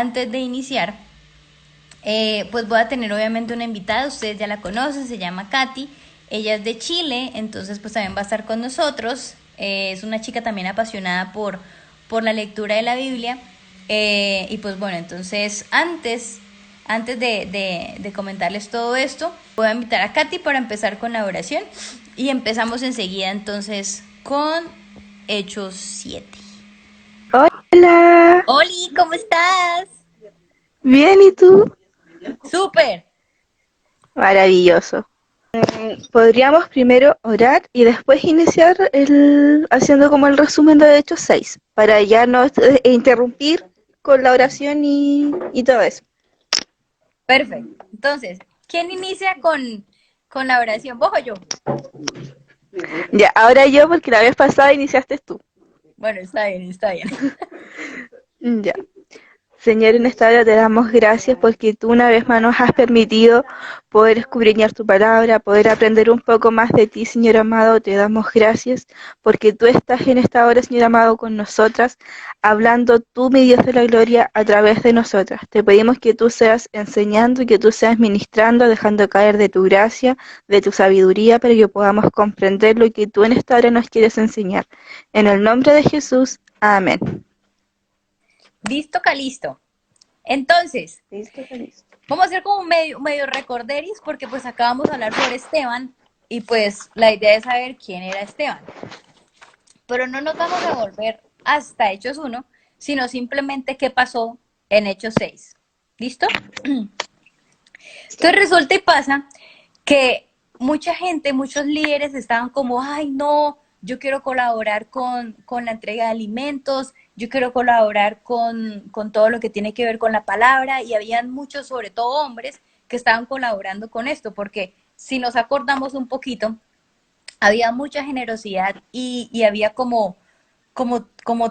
antes de iniciar, pues voy a tener obviamente una invitada, ustedes ya la conocen, se llama Katy, ella es de Chile, entonces pues también va a estar con nosotros, es una chica también apasionada por la lectura de la Biblia, y pues bueno, entonces antes de comentarles todo esto, voy a invitar a Katy para empezar con la oración y empezamos enseguida entonces con Hechos 7. Hola, Oli, ¿cómo estás? bien, ¿y tú? Súper. Maravilloso. Podríamos primero orar y después iniciar haciendo como el resumen de Hechos 6, para ya no interrumpir con la oración y todo eso. Perfecto. Entonces, ¿quién inicia con la oración? ¿Vos o yo? Ya, ahora yo, porque la vez pasada iniciaste tú. Bueno, está bien, está bien. Ya. Señor, en esta hora te damos gracias porque tú una vez más nos has permitido poder escudriñar tu palabra, poder aprender un poco más de ti, Señor amado. Te damos gracias porque tú estás en esta hora, Señor amado, con nosotras, hablando tú, mi Dios de la gloria, a través de nosotras. Te pedimos que tú seas enseñando y que tú seas ministrando, dejando caer de tu gracia, de tu sabiduría, para que podamos comprender lo que tú en esta hora nos quieres enseñar. En el nombre de Jesús, amén. Listo, Calisto. Entonces, Listo, feliz. vamos a hacer como medio recorderis porque pues acabamos de hablar sobre Esteban y pues la idea es saber quién era Esteban. Pero no nos vamos a volver hasta Hechos 1, sino simplemente qué pasó en Hechos 6. ¿Listo? Entonces resulta y pasa que mucha gente, muchos líderes estaban como, ay no, yo quiero colaborar con la entrega de alimentos, yo quiero colaborar con todo lo que tiene que ver con la palabra y habían muchos, sobre todo hombres, que estaban colaborando con esto, porque si nos acordamos un poquito, había mucha generosidad y había como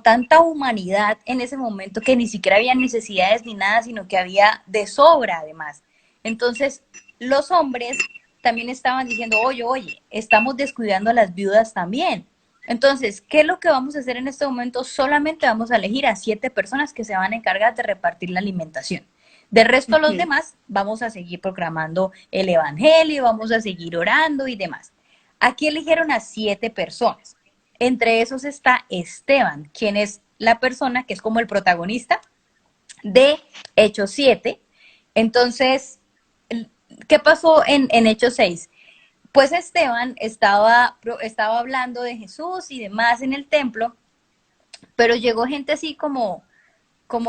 tanta humanidad en ese momento que ni siquiera había necesidades ni nada, sino que había de sobra además. Entonces, los hombres también estaban diciendo, oye, estamos descuidando a las viudas también. Entonces, ¿qué es lo que vamos a hacer en este momento? Solamente vamos a elegir a 7 personas que se van a encargar de repartir la alimentación. De resto, los Ujú. demás, vamos a seguir proclamando el evangelio, vamos a seguir orando y demás. Aquí eligieron a 7 personas. Entre esos está Esteban, quien es la persona que es como el protagonista de Hechos 7. Entonces, ¿qué pasó en Hechos 6? Pues Esteban estaba hablando de Jesús y demás en el templo, pero llegó gente así como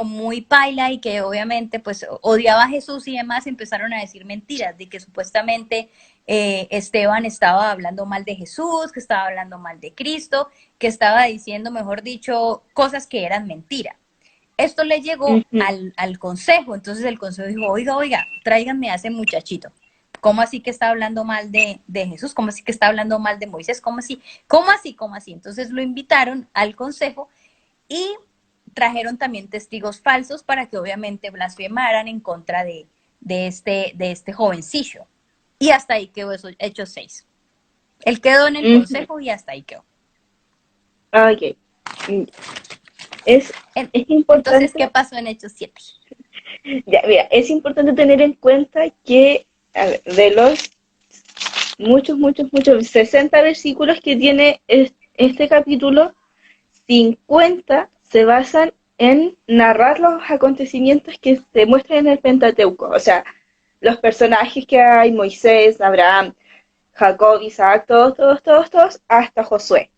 muy paila y que obviamente pues odiaba a Jesús y demás, empezaron a decir mentiras de que supuestamente Esteban estaba hablando mal de Jesús, que estaba hablando mal de Cristo, que estaba diciendo, mejor dicho, cosas que eran mentira. Esto le llegó Ujú. al consejo, entonces el consejo dijo, oiga, tráiganme a ese muchachito. ¿Cómo así que está hablando mal de Jesús? ¿Cómo así que está hablando mal de Moisés? ¿Cómo así? ¿Cómo así? ¿Cómo así? Entonces lo invitaron al consejo y trajeron también testigos falsos para que obviamente blasfemaran en contra de este jovencillo. Y hasta ahí quedó eso, Hechos 6. Él quedó en el Ujú. consejo y hasta ahí quedó. Ok. Mm, Es, En- es entonces, ¿qué importante, pasó en Hechos 7? ya, mira, es importante tener en cuenta que a ver, de los muchos, 60 versículos que tiene este capítulo, 50 se basan en narrar los acontecimientos que se muestran en el Pentateuco. O sea, los personajes que hay, Moisés, Abraham, Jacob, Isaac, todos, hasta Josué,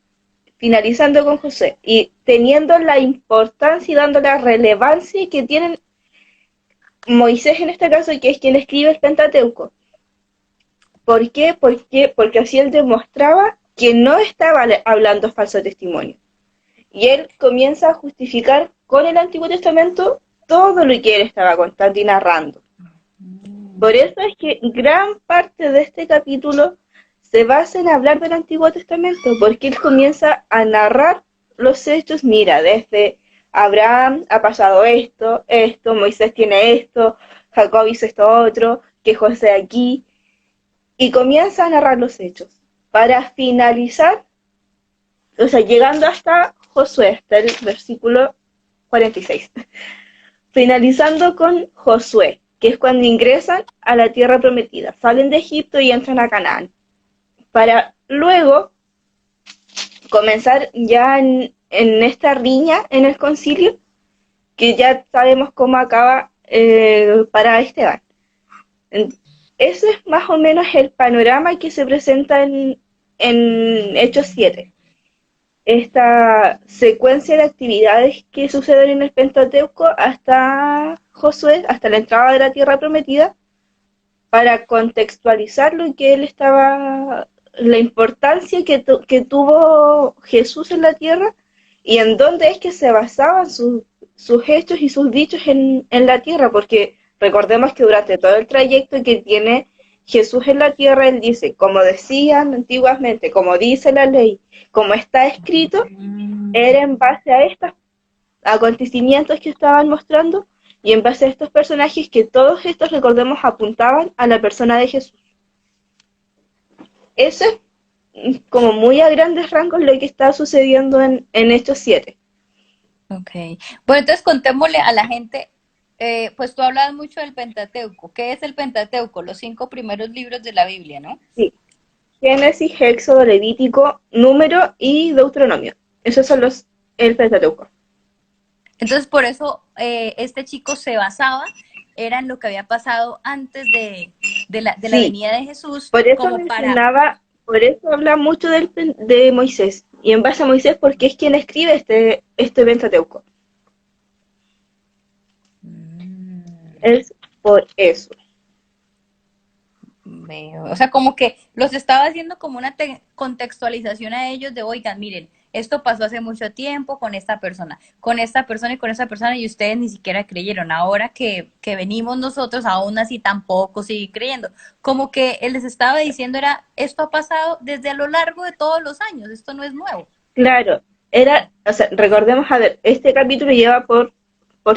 finalizando con José, y teniendo la importancia y dando la relevancia que tienen Moisés en este caso, que es quien escribe el Pentateuco. ¿Por qué? Porque así él demostraba que no estaba hablando falso testimonio. Y él comienza a justificar con el Antiguo Testamento todo lo que él estaba contando y narrando. Por eso es que gran parte de este capítulo se basa en hablar del Antiguo Testamento, porque él comienza a narrar los hechos. Mira, desde Abraham ha pasado esto, Moisés tiene esto, Jacob hizo esto otro, que José aquí, y comienza a narrar los hechos para finalizar, o sea, llegando hasta Josué, hasta el versículo 46. finalizando con Josué, que es cuando ingresan a la tierra prometida, salen de Egipto y entran a Canaán, para luego comenzar ya en esta riña en el concilio, que ya sabemos cómo acaba para Esteban. Ese es más o menos el panorama que se presenta en Hechos 7. Esta secuencia de actividades que suceden en el Pentateuco hasta Josué, hasta la entrada de la tierra prometida, para contextualizar lo que él estaba, la importancia que tuvo Jesús en la tierra y en dónde es que se basaban sus hechos y sus dichos en la tierra, porque recordemos que durante todo el trayecto que tiene Jesús en la tierra, él dice, como decían antiguamente, como dice la ley, como está escrito, era en base a estos acontecimientos que estaban mostrando y en base a estos personajes que todos estos, recordemos, apuntaban a la persona de Jesús. Eso es como muy a grandes rasgos lo que está sucediendo en estos 7. Ok. Bueno, entonces contémosle a la gente, pues tú hablas mucho del Pentateuco. ¿Qué es el Pentateuco? Los 5 primeros libros de la Biblia, ¿no? Sí. Génesis, Éxodo, Levítico, Número y Deuteronomio. Esos son el Pentateuco. Entonces, por eso este chico se basaba, era en lo que había pasado antes de la Sí, venida de Jesús, por eso como para... mencionaba, por eso habla mucho de Moisés. Y en base a Moisés, porque es quien escribe este Pentateuco. Mm, Es por eso. veo. O sea, como que los estaba haciendo como una contextualización a ellos de, oigan, miren, esto pasó hace mucho tiempo con esta persona, con esta persona y con esta persona, y ustedes ni siquiera creyeron. Ahora que venimos nosotros, aún así tampoco siguen creyendo. Como que él les estaba diciendo era, esto ha pasado desde a lo largo de todos los años, esto no es nuevo. Claro, o sea, recordemos, a ver, este capítulo lleva por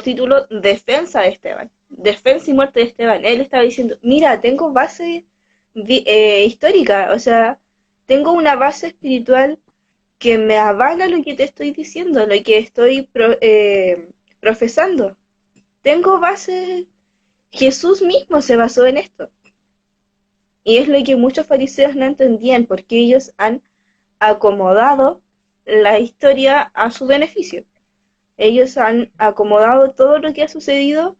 título Defensa de Esteban, Defensa y muerte de Esteban. Él estaba diciendo, mira, tengo base histórica, o sea, tengo una base espiritual que me avala lo que te estoy diciendo, lo que estoy profesando. Tengo base, Jesús mismo se basó en esto. Y es lo que muchos fariseos no entendían, porque ellos han acomodado la historia a su beneficio. Ellos han acomodado todo lo que ha sucedido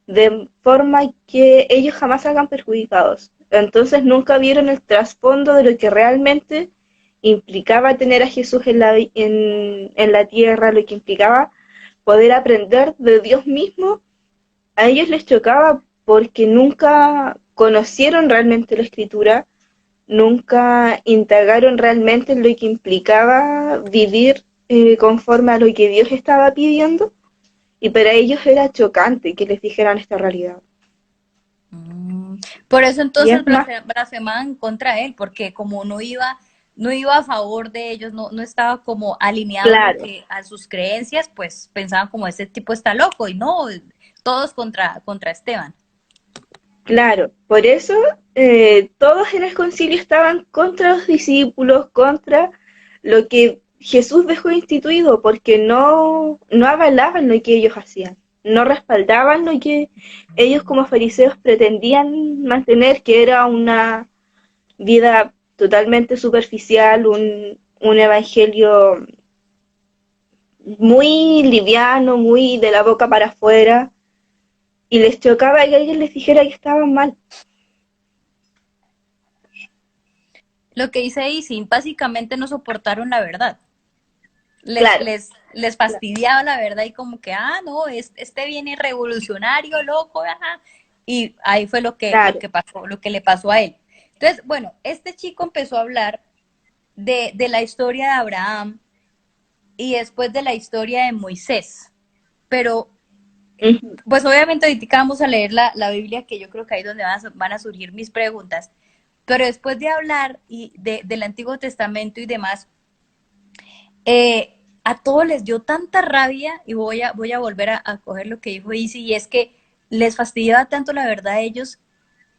de forma que ellos jamás salgan perjudicados. Entonces nunca vieron el trasfondo de lo que realmente implicaba tener a Jesús en la tierra, lo que implicaba poder aprender de Dios mismo. A ellos les chocaba porque nunca conocieron realmente la escritura, nunca indagaron realmente lo que implicaba vivir conforme a lo que Dios estaba pidiendo, y para ellos era chocante que les dijeran esta realidad. Por eso Y entonces es más, blasfemaban contra él, porque como no iba a favor de ellos, no estaba como alineado a lo claro, que, a sus creencias, pues pensaban como ese tipo está loco, y no, todos contra Esteban. claro, por eso todos en el concilio estaban contra los discípulos, contra lo que Jesús dejó instituido, porque no avalaban lo que ellos hacían, no respaldaban lo que ellos como fariseos pretendían mantener, que era una vida totalmente superficial, un evangelio muy liviano, muy de la boca para afuera, y les chocaba que alguien les dijera que estaban mal. Lo que dice Isi, básicamente no soportaron la verdad. Les, Claro, les, les fastidiaba la verdad y como que, no, este viene revolucionario, loco, ajá. Y ahí fue lo claro. que pasó, lo que le pasó a él. Entonces, bueno, este chico empezó a hablar de la historia de Abraham y después de la historia de Moisés. Pero, Ujú. pues obviamente ahorita vamos a leer la Biblia, que yo creo que ahí es donde van a surgir mis preguntas. Pero después de hablar del Antiguo Testamento y demás, a todos les dio tanta rabia, y voy a volver a coger lo que dijo Isi, y es que les fastidiaba tanto la verdad a ellos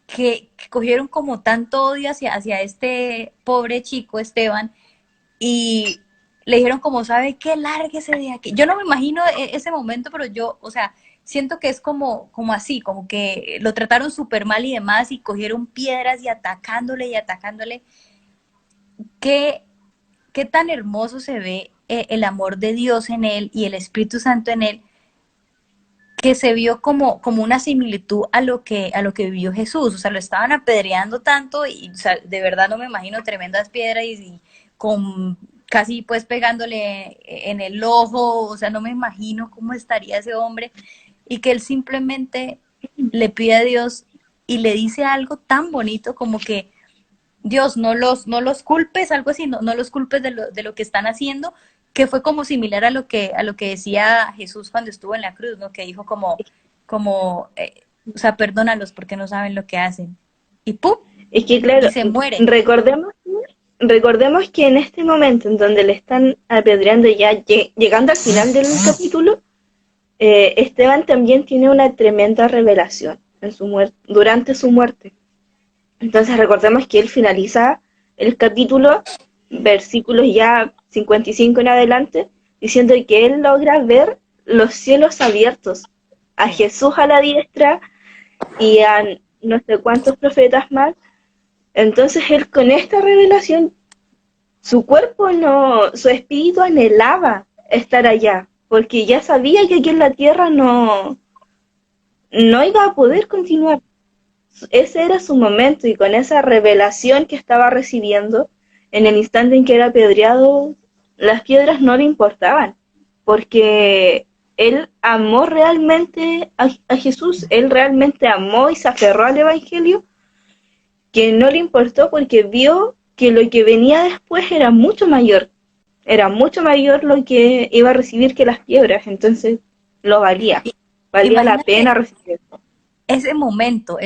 que cogieron como tanto odio hacia este pobre chico Esteban, y le dijeron como, ¿sabe qué? Lárguese de aquí. Yo no me imagino ese momento, pero yo, o sea, siento que es como así, como que lo trataron súper mal y demás, y cogieron piedras y atacándole. ¿Qué, qué tan hermoso se ve el amor de Dios en él y el Espíritu Santo en él, que se vio como una similitud a lo que vivió Jesús? O sea, lo estaban apedreando tanto y, o sea, de verdad no me imagino tremendas piedras y con casi pues pegándole en el ojo, o sea, no me imagino cómo estaría ese hombre, y que él simplemente le pide a Dios y le dice algo tan bonito como que Dios, no los culpes, algo así, no los culpes de lo que están haciendo, que fue como similar a lo que decía Jesús cuando estuvo en la cruz, ¿no? Que dijo o sea, perdónalos porque no saben lo que hacen. Y ¡pum! Es que, Y claro, se muere. recordemos que en este momento en donde le están apedreando ya llegando al final del capítulo, Esteban también tiene una tremenda revelación en su durante su muerte. Entonces recordemos que él finaliza el capítulo, versículos ya 55 en adelante, diciendo que él logra ver los cielos abiertos, a Sí. Jesús a la diestra y a no sé cuántos profetas más. Entonces él con esta revelación, su cuerpo no, su espíritu anhelaba estar allá, porque ya sabía que aquí en la tierra no iba a poder continuar. Ese era su momento, y con esa revelación que estaba recibiendo, en el instante en que era apedreado, las piedras no le importaban, porque él amó realmente a Jesús, él realmente amó y se aferró al Evangelio, que no le importó porque vio que lo que venía después era mucho mayor lo que iba a recibir que las piedras, entonces lo I- valía la Imagínate pena recibir. ese momento,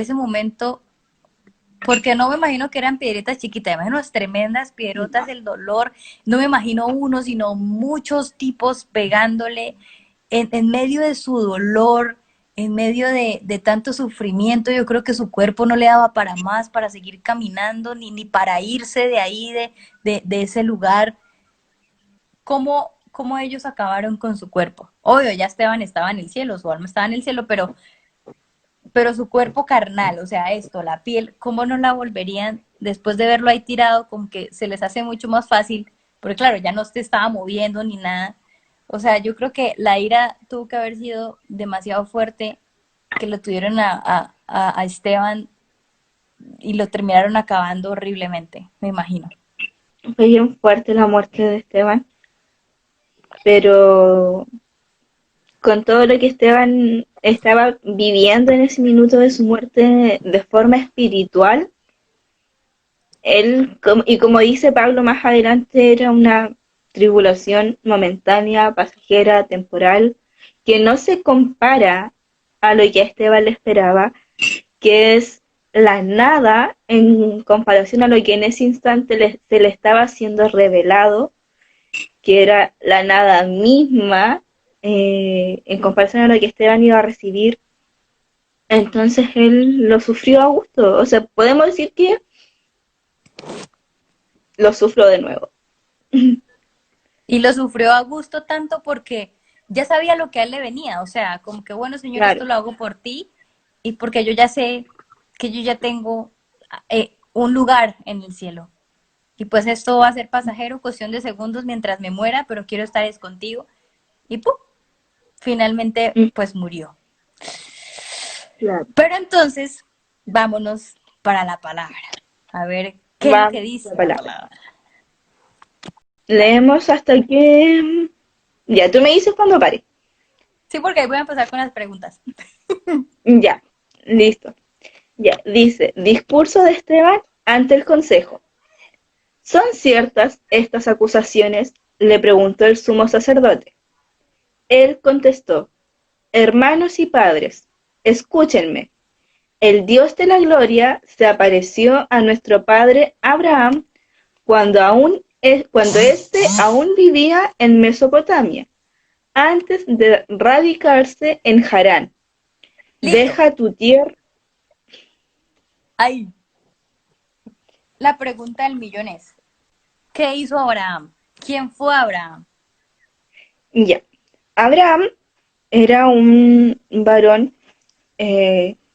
porque no me imagino que eran piedritas chiquitas, me imagino las tremendas piedrotas, el dolor, no me imagino uno, sino muchos tipos pegándole en medio de su dolor, en medio de tanto sufrimiento. Yo creo que su cuerpo no le daba para más, para seguir caminando, ni para irse de ahí, de ese lugar. ¿Cómo ellos acabaron con su cuerpo? Obvio, ya Esteban estaba en el cielo, su alma estaba en el cielo, pero su cuerpo carnal, o sea, esto, la piel, ¿cómo no la volverían después de verlo ahí tirado? Como que se les hace mucho más fácil, porque claro, ya no se estaba moviendo ni nada. O sea, yo creo que la ira tuvo que haber sido demasiado fuerte, que lo tuvieron a Esteban y lo terminaron acabando horriblemente, me imagino. Fue bien fuerte la muerte de Esteban, pero con todo lo que Esteban estaba viviendo en ese minuto de su muerte de forma espiritual, él, y como dice Pablo más adelante, era una tribulación momentánea, pasajera, temporal, que no se compara a lo que a Esteban le esperaba, que es la nada en comparación a lo que en ese instante se le estaba siendo revelado, que era la nada misma, en comparación a lo que Esteban iba a recibir. Entonces él lo sufrió a gusto. O sea, podemos decir que lo sufrió de nuevo. Y lo sufrió a gusto tanto porque ya sabía lo que a él le venía, o sea, como que bueno, Señor, esto Claro. lo hago por ti y porque yo ya sé que yo ya tengo un lugar en el cielo. Y pues esto va a ser pasajero, cuestión de segundos mientras me muera, pero quiero estar es contigo. Y ¡pum! Finalmente, Mm, pues murió. claro. Pero entonces, vámonos para la palabra. A ver qué es lo que Vamos a dice la la palabra. palabra. Dale. Leemos hasta que... Ya, tú me dices cuando pare. Sí, porque ahí voy a empezar con las preguntas. Ya, listo. Ya, dice, discurso de Esteban ante el consejo. ¿Son ciertas estas acusaciones? Le preguntó el sumo sacerdote. Él contestó, hermanos y padres, escúchenme. El Dios de la gloria se apareció a nuestro padre Abraham cuando éste aún vivía en Mesopotamia, antes de radicarse en Harán. Listo. Deja tu tierra. Ahí. La pregunta del millón es, ¿qué hizo Abraham? ¿Quién fue Abraham? Ya. Abraham era un varón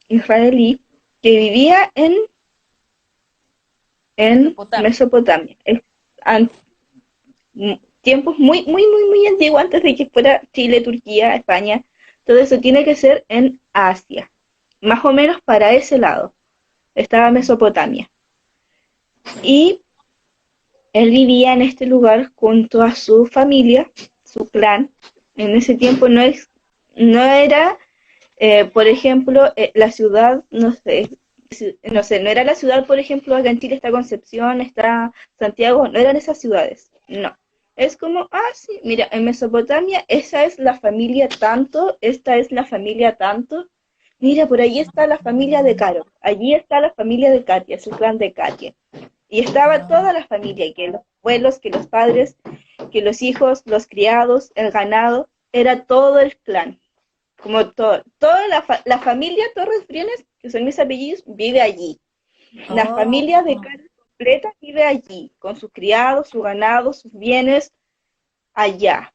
israelí que vivía en Mesopotamia. Mesopotamia. An- Tiempos muy antiguos, antes de que fuera Chile, Turquía, España. Todo eso tiene que ser en Asia. Más o menos para ese lado estaba Mesopotamia. Y él vivía en este lugar junto a su familia, su clan. En ese tiempo no era, por ejemplo, la ciudad, no era la ciudad, por ejemplo, acá en Chile está Concepción, está Santiago, no eran esas ciudades, no. Es como, sí, mira, en Mesopotamia esa es la familia tanto, esta es la familia tanto. Mira, por ahí está la familia de Caro, allí está la familia de Katia, es el clan de Katia. Y estaba Ah, toda la familia, que los abuelos, que los padres, que los hijos, los criados, el ganado, era todo el clan. Como toda la familia Torres Briones, que son mis apellidos, vive allí. La familia de oh. Carlos completa vive allí, con sus criados, su ganado, sus bienes, allá.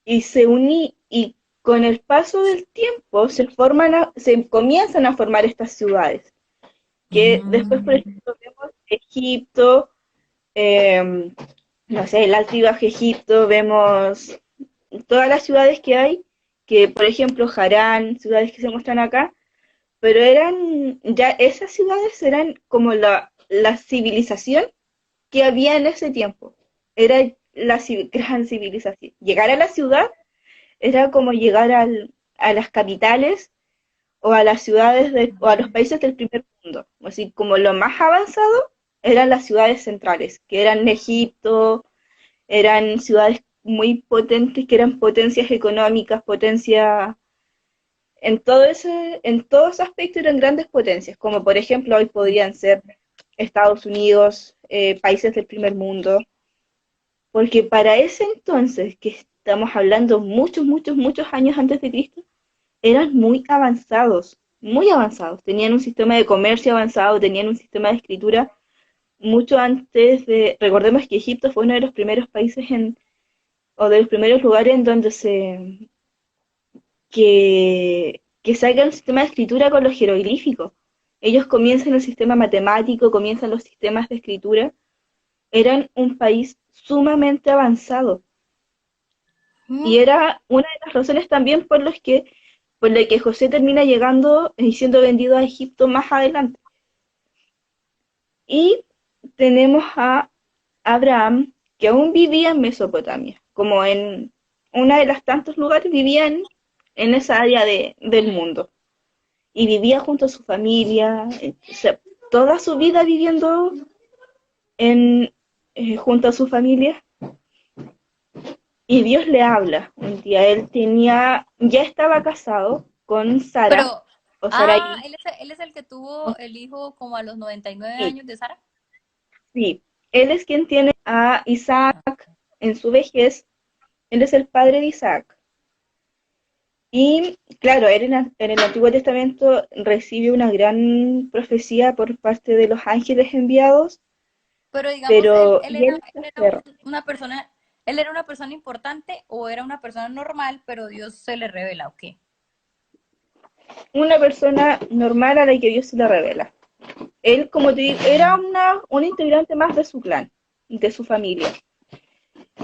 Y y con el paso del tiempo se comienzan a formar estas ciudades, que después, por Mm. ejemplo, vemos Egipto, eh, no sé, el Alto y Bajo Egipto, vemos todas las ciudades que hay, que por ejemplo Harán, ciudades que se muestran acá, pero ya esas ciudades eran como la civilización que había en ese tiempo. Era la gran civilización. Llegar a la ciudad era como llegar a las capitales o a las ciudades o a los países del primer mundo. Así como lo más avanzado eran las ciudades centrales, que eran Egipto, eran ciudades muy potentes, que eran potencias económicas, potencias en todos aspectos eran grandes potencias, como por ejemplo hoy podrían ser Estados Unidos, países del primer mundo, porque para ese entonces, que estamos hablando muchos años antes de Cristo, eran muy avanzados, tenían un sistema de comercio avanzado, tenían un sistema de escritura mucho antes recordemos que Egipto fue uno de los primeros países o de los primeros lugares en donde que salga un sistema de escritura con los jeroglíficos. Ellos comienzan el sistema matemático, comienzan los sistemas de escritura. Eran un país sumamente avanzado. Y Mm. era una de las razones también por la que José termina llegando y siendo vendido a Egipto más adelante. Y tenemos a Abraham, que aún vivía en Mesopotamia, como en una de los tantos lugares vivían en esa área del mundo. Y vivía junto a su familia, o sea, toda su vida viviendo en, junto a su familia. Y Dios le habla un día. Ya estaba casado con Sara, Pero, o Sarai. él es el que tuvo el hijo como a los 99 Sí, años de Sara. sí, él es quien tiene a Isaac en su vejez, él es el padre de Isaac. Y claro, él en el Antiguo Testamento recibe una gran profecía por parte de los ángeles enviados, Pero digamos, pero y él se él era aferra. una persona, él era una persona importante o era una persona normal, pero Dios se le revela, ¿o qué? Una persona normal a la que Dios se le revela. Él, como te digo, era un integrante más de su clan, de su familia.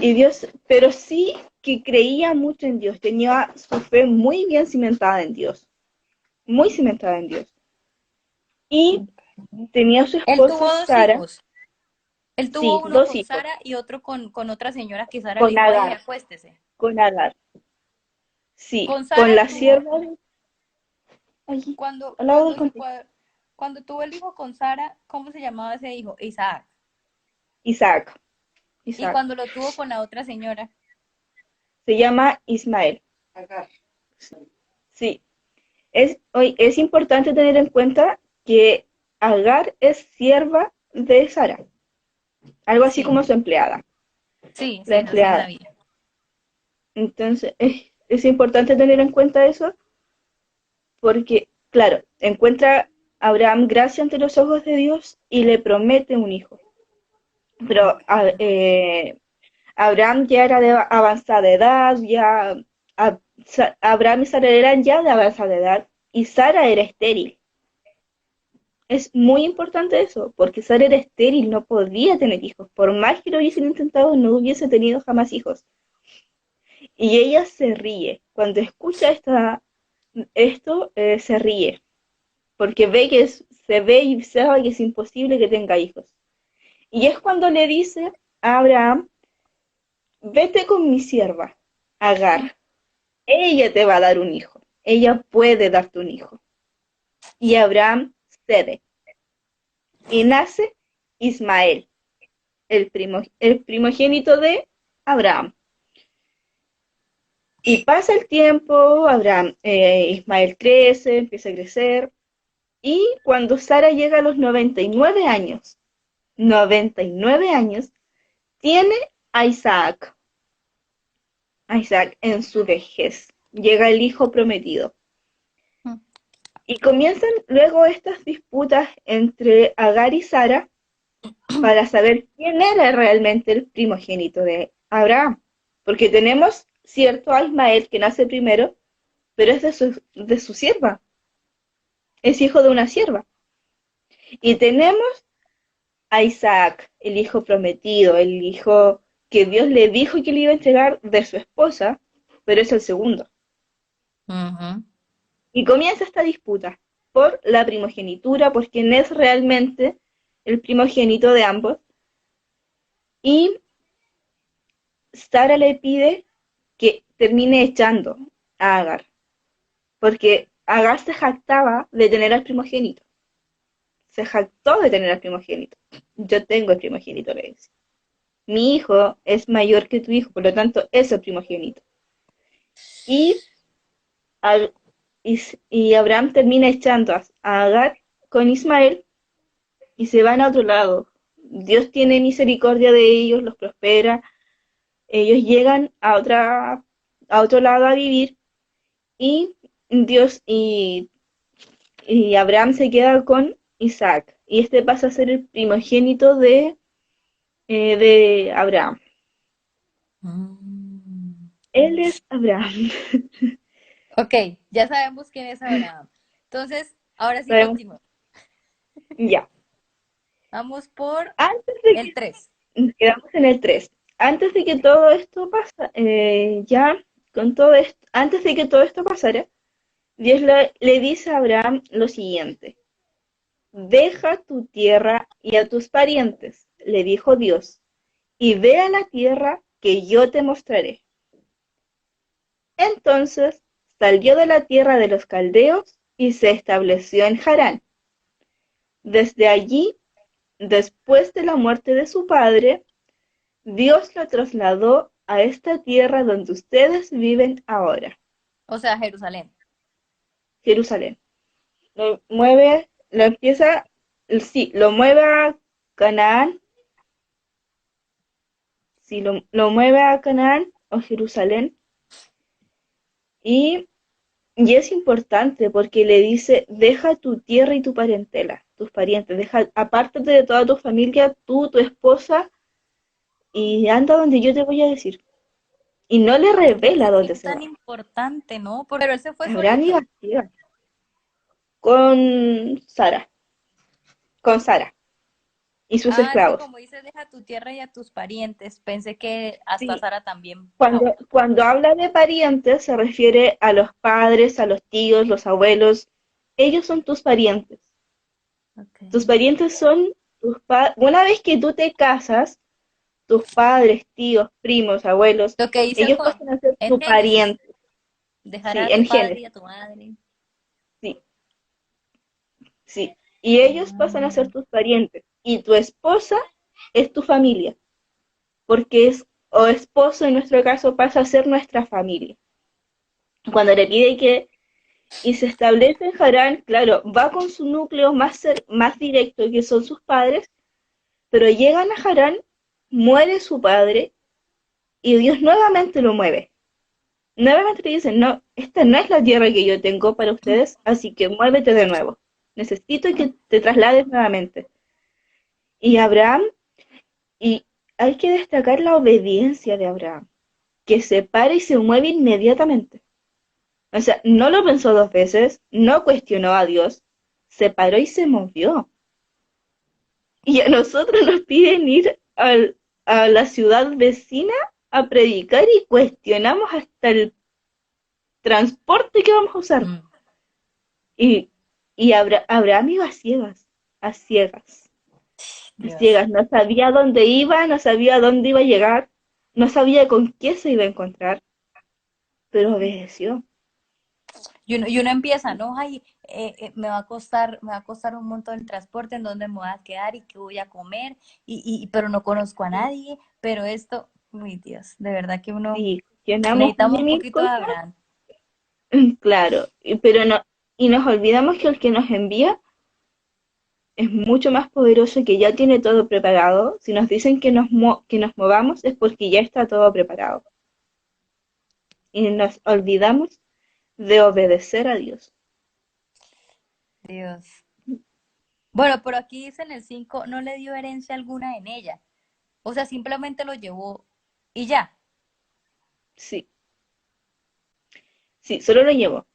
Y Dios, pero sí que creía mucho en Dios, tenía su fe muy bien cimentada en Dios, muy cimentada en Dios. Y tenía a su Él esposa tuvo dos Sara, hijos. Él sí, tuvo uno dos con hijos, Sara y otro con otra señora que Sara le con dijo, ay, Agar, acuéstese. con Agar, sí, Con con Sara la tuvo, sierva allí, cuando, al lado del cuando, conte, cua- cuando tuvo el hijo con Sara, ¿cómo se llamaba ese hijo? Isaac. Isaac, Y Isaac, cuando lo tuvo con la otra señora. se llama Ismael, sí, es importante tener en cuenta que Agar es sierva de Sara, algo así Sí, como su empleada, sí, la sí, eso sí empleada. sabía. Entonces, es importante tener en cuenta eso porque, claro, encuentra a Abraham gracia ante los ojos de Dios y le promete un hijo. Pero Abraham ya era de avanzada edad, ya Abraham y Sara eran ya de avanzada edad y Sara era estéril. Es muy importante eso, porque Sara era estéril, no podía tener hijos. Por más que lo hubiesen intentado, no hubiese tenido jamás hijos. Y ella se ríe. Cuando escucha esto, se ríe, porque se ve y sabe que es imposible que tenga hijos. Y es cuando le dice a Abraham, vete con mi sierva, Agar. Ella te va a dar un hijo. Ella puede darte un hijo. Y Abraham cede. Y nace Ismael, el primogénito de Abraham. Y pasa el tiempo, Ismael crece, empieza a crecer. Y cuando Sara llega a los 99 años, tiene a Isaac. A Isaac en su vejez. Llega el hijo prometido. Y comienzan luego estas disputas entre Agar y Sara para saber quién era realmente el primogénito de Abraham. Porque tenemos cierto a Ismael que nace primero, pero es de su sierva. Es hijo de una sierva. Y tenemos a Isaac, el hijo prometido, el hijo que Dios le dijo que le iba a entregar de su esposa, pero es el segundo. Ujú. Y comienza esta disputa por la primogenitura, por quién es realmente el primogénito de ambos. Y Sara le pide que termine echando a Agar, porque Agar se jactaba de tener al primogénito. Se jactó de tener al primogénito. Yo tengo el primogénito, le dice. Mi hijo es mayor que tu hijo, por lo tanto es el primogénito. Y, al, y Abraham termina echando a Agar con Ismael y se van a otro lado. Dios tiene misericordia de ellos, los prospera. Ellos llegan a otro lado a vivir y Dios y Abraham se queda con Isaac. Y este pasa a ser el primogénito de Abraham. Mm. Él es Abraham. Ok, ya sabemos quién es Abraham. Entonces, ahora sí Sabemos, continúo. ya. Vamos por Antes de el que 3. quedamos en el 3. Antes de que todo esto pasa, ya con todo esto, antes de que todo esto pasara, Dios le dice a Abraham lo siguiente: deja tu tierra y a tus parientes, le dijo Dios, y ve a la tierra que yo te mostraré. Entonces salió de la tierra de los caldeos y se estableció en Harán. Desde allí, después de la muerte de su padre, Dios lo trasladó a esta tierra donde ustedes viven ahora, O sea, Jerusalén. Jerusalén. Lo mueve a Canaán, sí, lo mueve a Canaán o Jerusalén, y, y es importante porque le dice, deja tu tierra y tu parentela, tus parientes, apártate de toda tu familia, tú, tu esposa, y anda donde yo te voy a decir. Y no le Qué revela dónde decisión se tan va. importante, ¿no? Pero él se fue Abraham solito. iba con Sara, con Sara y sus Ah, es que esclavos. como dice, deja tu tierra y a tus parientes. Pensé que hasta Sí, Sara también bajaba. cuando habla de parientes se refiere a los padres, a los tíos, los abuelos. Ellos son tus parientes. Okay. Tus parientes son una vez que tú te casas, tus padres, tíos, primos, abuelos, Lo que dice ellos Juan pasan a ser en tu Génesis, pariente. dejará Sí, a tu en padre y Génesis. a tu madre. Sí, sí. Y ellos pasan a ser Ah, tus parientes. Y tu esposa es tu familia, porque o esposo en nuestro caso pasa a ser nuestra familia. Cuando le pide que y se establece en Harán, claro, va con su núcleo más directo, que son sus padres, pero llegan a Harán, muere su padre y Dios nuevamente lo mueve. Nuevamente le dicen, no, esta no es la tierra que yo tengo para ustedes, así que muévete de nuevo. Necesito que te traslades nuevamente. Y Abraham, y hay que destacar la obediencia de Abraham. que se para y se mueve inmediatamente. O sea, no lo pensó dos veces, no cuestionó a Dios, se paró y se movió. Y a nosotros nos piden ir a la ciudad vecina a predicar y cuestionamos hasta el transporte que vamos a usar. Mm, Y, y Abraham iba a ciegas, a Dios. ciegas. No sabía dónde iba, no sabía dónde iba a llegar, no sabía con qué se iba a encontrar, pero obedeció. Y uno empieza, ¿no? Ay, me va a costar un montón el transporte, en dónde me voy a quedar y qué voy a comer, pero no conozco a nadie, pero esto, uy, Dios, de verdad que uno Sí, cuestionamos necesitamos un mil poquito de cosas, Abraham. claro, pero no, y nos olvidamos que el que nos envía es mucho más poderoso, que ya tiene todo preparado. Si nos dicen que nos movamos es porque ya está todo preparado. Y nos olvidamos de obedecer a Dios. Dios. Bueno, pero aquí dice en el 5 no le dio herencia alguna en ella. O sea, simplemente lo llevó y ya. Sí, sí, solo lo llevó.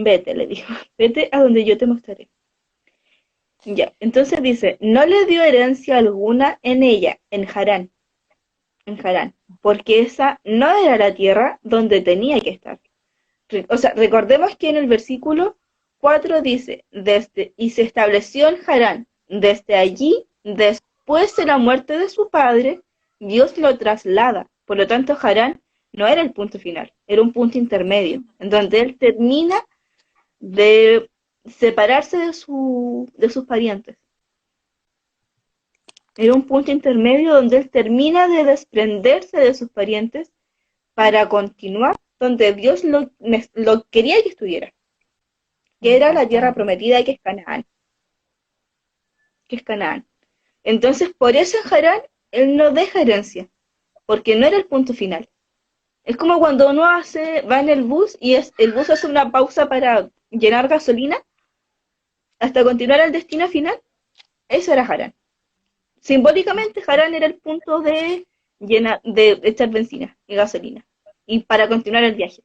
Vete, le dijo, vete a donde yo te mostraré. Ya, entonces dice, no le dio herencia alguna en ella, en Harán, porque esa no era la tierra donde tenía que estar. O sea, recordemos que en el versículo 4 dice, y se estableció en Harán. Desde allí, después de la muerte de su padre, Dios lo traslada. Por lo tanto, Harán no era el punto final, era un punto intermedio, en donde él termina de separarse de sus parientes. Era un punto intermedio donde él termina de desprenderse de sus parientes para continuar donde Dios lo quería que estuviera, que era la tierra Exactamente. prometida, que es Canaán, que es Canaán. Entonces, por eso en Harán, él no deja herencia, porque no era el punto final. Es como cuando uno va en el bus y el bus hace una pausa para llenar gasolina hasta continuar al destino final. Eso era Harán. Simbólicamente, Harán era el punto de echar benzina y gasolina y para continuar el viaje.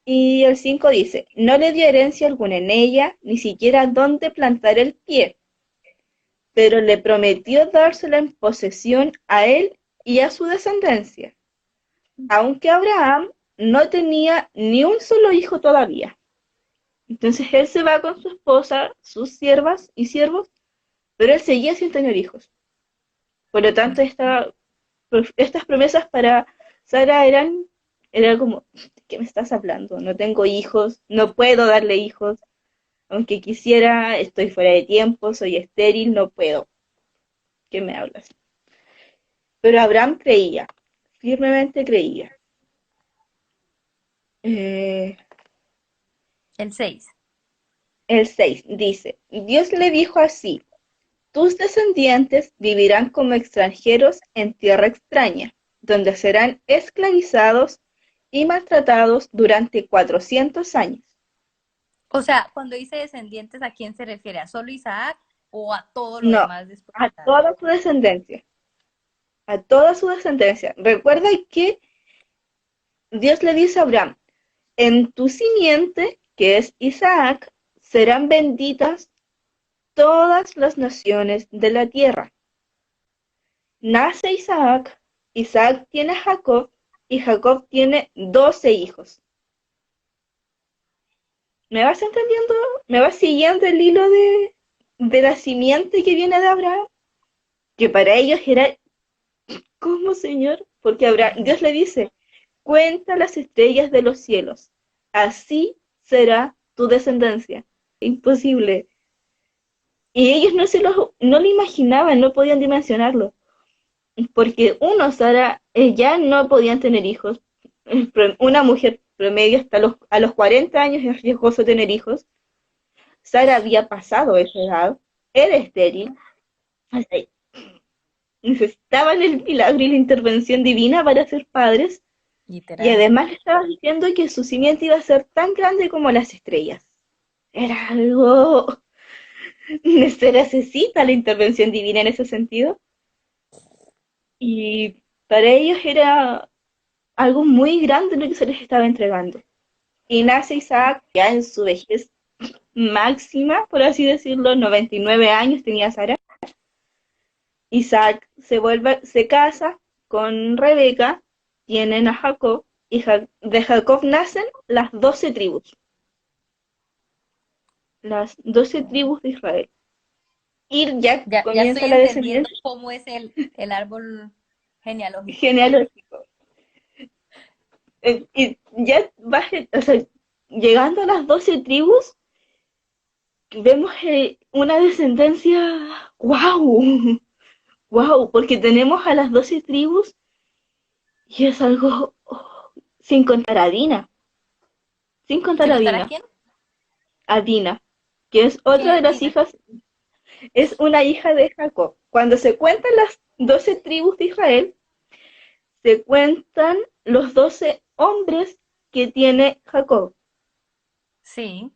Y el 5 dice, no le dio herencia alguna en ella, ni siquiera dónde plantar el pie, pero le prometió dársela en posesión a él y a su descendencia, aunque Abraham no tenía ni un solo hijo todavía. Entonces él se va con su esposa, sus siervas y siervos, pero él seguía sin tener hijos. Por lo tanto, estas promesas para Sara eran como, ¿qué me estás hablando? No tengo hijos, no puedo darle hijos, aunque quisiera, estoy fuera de tiempo, soy estéril, no puedo. ¿Qué me hablas? Pero Abraham creía, firmemente creía. Eh, El 6. el 6 dice, Dios le dijo así, tus descendientes vivirán como extranjeros en tierra extraña, donde serán esclavizados y maltratados durante 400 años. O sea, cuando dice descendientes, ¿a quién se refiere? ¿A solo Isaac o a todo lo No, demás después de a Isaac? toda su descendencia, a toda su descendencia. Recuerda que Dios le dice a Abraham, en tu simiente, que es Isaac, serán benditas todas las naciones de la tierra. Nace Isaac, Isaac tiene a Jacob y Jacob tiene 12 hijos. ¿Me vas entendiendo? ¿Me vas siguiendo el hilo de la simiente que viene de Abraham? Que para ellos era, ¿cómo, Señor? Porque Dios le dice, cuenta las estrellas de los cielos, así será tu descendencia. Imposible. Y ellos no lo imaginaban, no podían dimensionarlo. Porque uno, Sara, ya no podían tener hijos. Una mujer promedio a los 40 años es riesgoso tener hijos. Sara había pasado esa edad, era estéril, o sea, necesitaban el milagro y la intervención divina para ser padres. Y Literal. además le estaba diciendo que su simiente iba a ser tan grande como las estrellas. Era algo... Se necesita la intervención divina en ese sentido. y para ellos era algo muy grande lo que se les estaba entregando. Y nace Isaac ya en su vejez máxima, por así decirlo, 99 años tenía Sara. Isaac se casa con Rebeca, tienen a Jacob, y de Jacob nacen las 12 tribus, las 12 tribus de Israel. Y ya Ya estoy comienza la entendiendo descendencia cómo es el árbol genealógico. genealógica. Y ya o sea, llegando a las 12 tribus, vemos una descendencia, wow, wow, porque tenemos a las 12 tribus y es algo sin contar a Dina, sin contar ¿Sin contar a quién? A Dina, que es ¿Quién otra de es las Dina? hijas, es una hija de Jacob. Cuando se cuentan las 12 tribus de Israel, se cuentan los 12 hombres que tiene Jacob, Sí.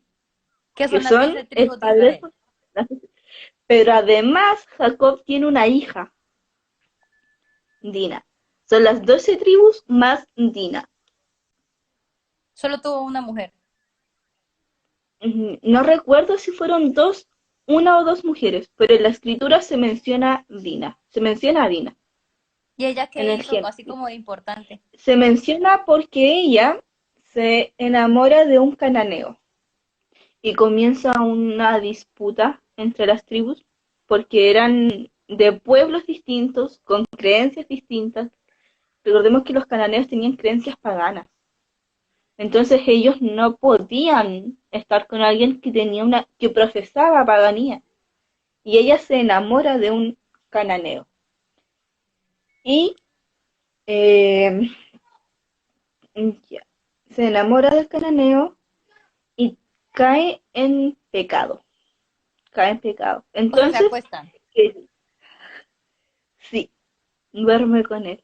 ¿Qué que son las son 12 el tribus de padre, Israel? pero además Jacob tiene una hija, Dina. Son las 12 tribus más Dina. Solo tuvo una mujer. No recuerdo si fueron dos, una o dos mujeres, pero en la escritura se menciona Dina, se menciona a Dina ¿Y ella en qué el hizo? Así Génesis. como de importante. Se menciona porque ella se enamora de un cananeo y comienza una disputa entre las tribus porque eran de pueblos distintos, con creencias distintas. Recordemos que los cananeos tenían creencias paganas. Entonces ellos no podían estar con alguien que tenía que profesaba paganía. Y ella se enamora de un cananeo. Y eh, ya, se enamora del cananeo y cae en pecado. Cae en pecado. O sea, se Entonces, acuestan. eh, sí, duerme con él.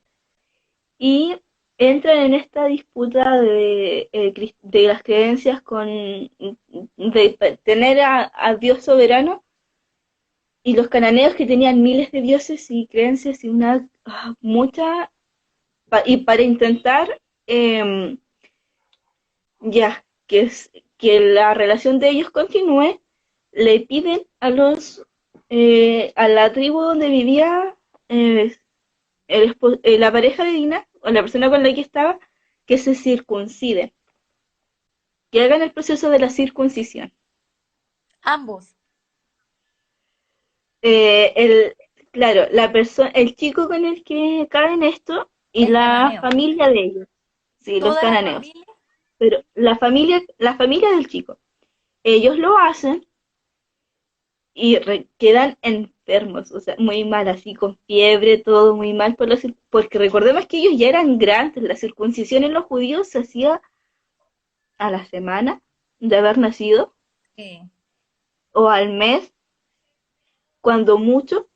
Y entran en esta disputa de las creencias de tener a Dios soberano y los cananeos que tenían miles de dioses y creencias y mucha y para intentar eh, ya que la relación de ellos continúe, le piden a la tribu donde vivía eh, la pareja de Dina, o la persona con la que estaba, que se circunciden, que hagan el proceso de la circuncisión. Ambos. Eh, el, claro, el chico con el que cae en esto y El la cananeo. familia de ellos, sí, los Toda la cananeos, familia. pero la familia del chico, ellos lo hacen y quedan enfermos, o sea, muy mal, así con fiebre, todo muy mal, porque recordemos que ellos ya eran grandes, la circuncisión en los judíos se hacía a la semana de haber nacido Sí. o al mes, cuando mucho,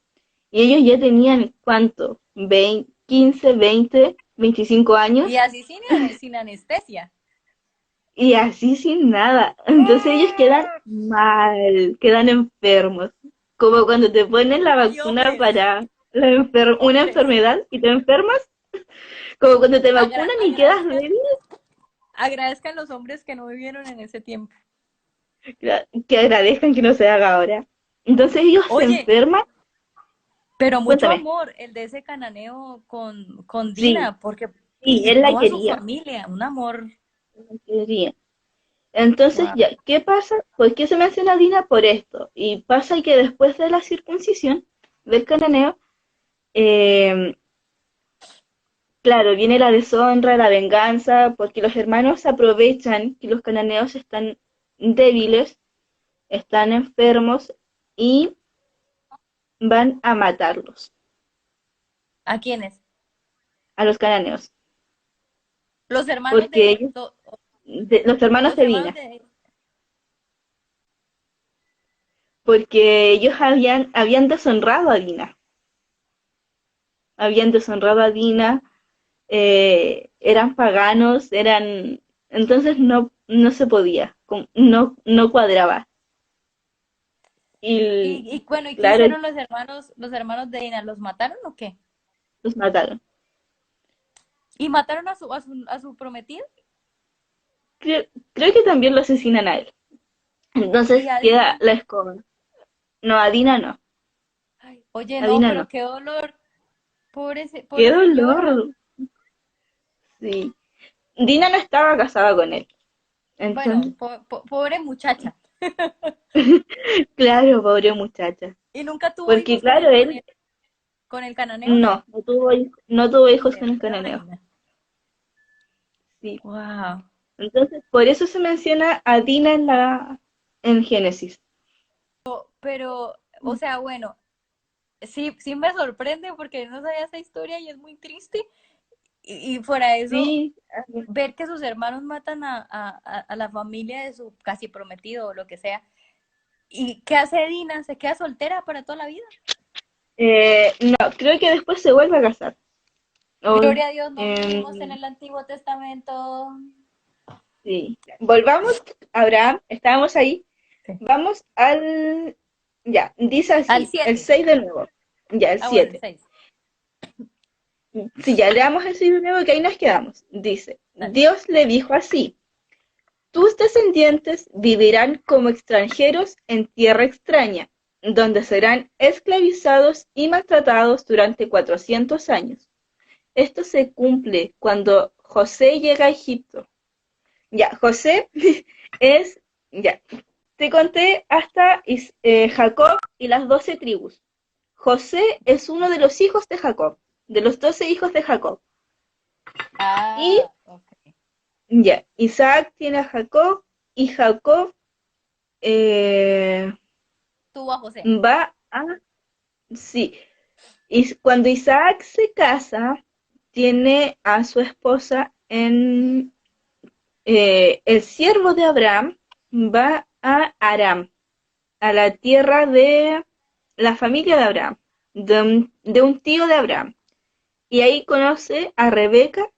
y ellos ya tenían, ¿cuánto? 20, 15, 20, 25 Y años, así sin anestesia. y así sin nada. Entonces ellos quedan mal, quedan enfermos, como cuando te ponen la Y vacuna hombres. para una Hombres. enfermedad y te enfermas, como cuando te vacunan y quedas Agradezcan, débil, agradezcan los hombres que no vivieron en ese tiempo. que agradezcan que no se haga ahora. Entonces ellos se Oye, enferman, pero mucho cuéntame, amor el de ese cananeo con sí, Dina, porque sí, y él la toda su quería, familia, un amor. la quería. Entonces, Wow. ya, ¿qué pasa? ¿Por qué se menciona a Dina? Por esto. Y pasa que después de la circuncisión del cananeo, eh, claro, viene la deshonra, la venganza, porque los hermanos aprovechan que los cananeos están débiles, están enfermos y van a matarlos, ¿A quiénes? a los cananeos, Los hermanos porque ellos, los hermanos los de hermanos Dina, de porque ellos habían deshonrado a Dina, habían deshonrado a Dina, eran paganos, entonces no se podía, no cuadraba. Y y bueno, ¿y qué claro, hicieron los hermanos de Dina? ¿Los mataron o qué? los mataron. ¿Y mataron a su prometido? Creo, creo que también lo asesinan a él. ¿Y Entonces a queda Dina? la escoba. No, a Dina no. Ay, oye, A no, Dina pero no. qué dolor. ¡Qué Pobre señora. dolor! Sí. Dina no estaba casada con él. Bueno, Entonces, pobre muchacha. claro, pobre muchacha. Y nunca tuvo Porque hijos claro, él con el cananeo, ¿no? no tuvo hijos con el Tremenda cananeo. reina. Sí. Wow. Entonces, por eso se menciona a Dina en Génesis. Pero, o sea, bueno, sí, sí me sorprende porque no sabía esa historia y es muy triste. Y fuera de eso, Sí, ver que sus hermanos matan a la familia de su casi prometido o lo que sea. ¿Y qué hace Dina? ¿Se queda soltera para toda la vida? no, creo que después se vuelve a casar. O, Gloria a Dios, no vivimos en em, el Antiguo Testamento. sí. Volvamos a Abraham, estábamos ahí. Sí. Vamos al... Ya, dice Al así, el 7. 6 de nuevo. Ya, el Ah, bueno, el 7. 6. Si ya leamos el 6 de nuevo, que ahí nos quedamos. Dice, Dale. Dios le dijo así, tus descendientes vivirán como extranjeros en tierra extraña, donde serán esclavizados y maltratados durante 400 años. Esto se cumple cuando José llega a Egipto. Ya, José es, ya, te conté hasta Jacob y las 12 tribus. José es uno de los hijos de Jacob, de los 12 hijos de Jacob. Y Ah, ok. ya, Isaac tiene a Jacob y Jacob eh, Tuvo a José. va a, sí, y cuando Isaac se casa, tiene a su esposa el siervo de Abraham va a Aram, a la tierra de la familia de Abraham, de un tío de Abraham. Y ahí conoce a Rebeca,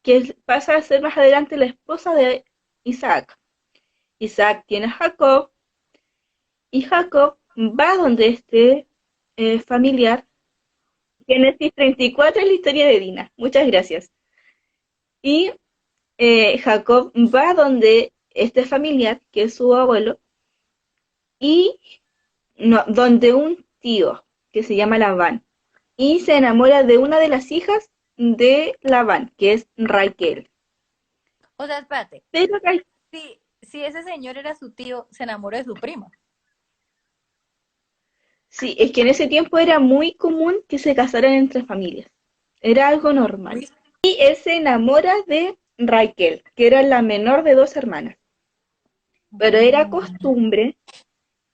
que pasa a ser más adelante la esposa de Isaac. Isaac tiene a Jacob y Jacob va donde este familiar. Génesis 34 es la historia de Dina. Muchas gracias. Y Jacob va donde este familiar, que es su abuelo, y no, donde un tío que se llama Labán. Y se enamora de una de las hijas de Labán, que es Raquel. O sea, espérate. Pero Si ese señor era su tío, se enamoró de su prima. sí, es que en ese tiempo era muy común que se casaran entre familias. Era algo normal. Uy, Y él se enamora de Raquel, que era la menor de dos hermanas. Pero era mm, costumbre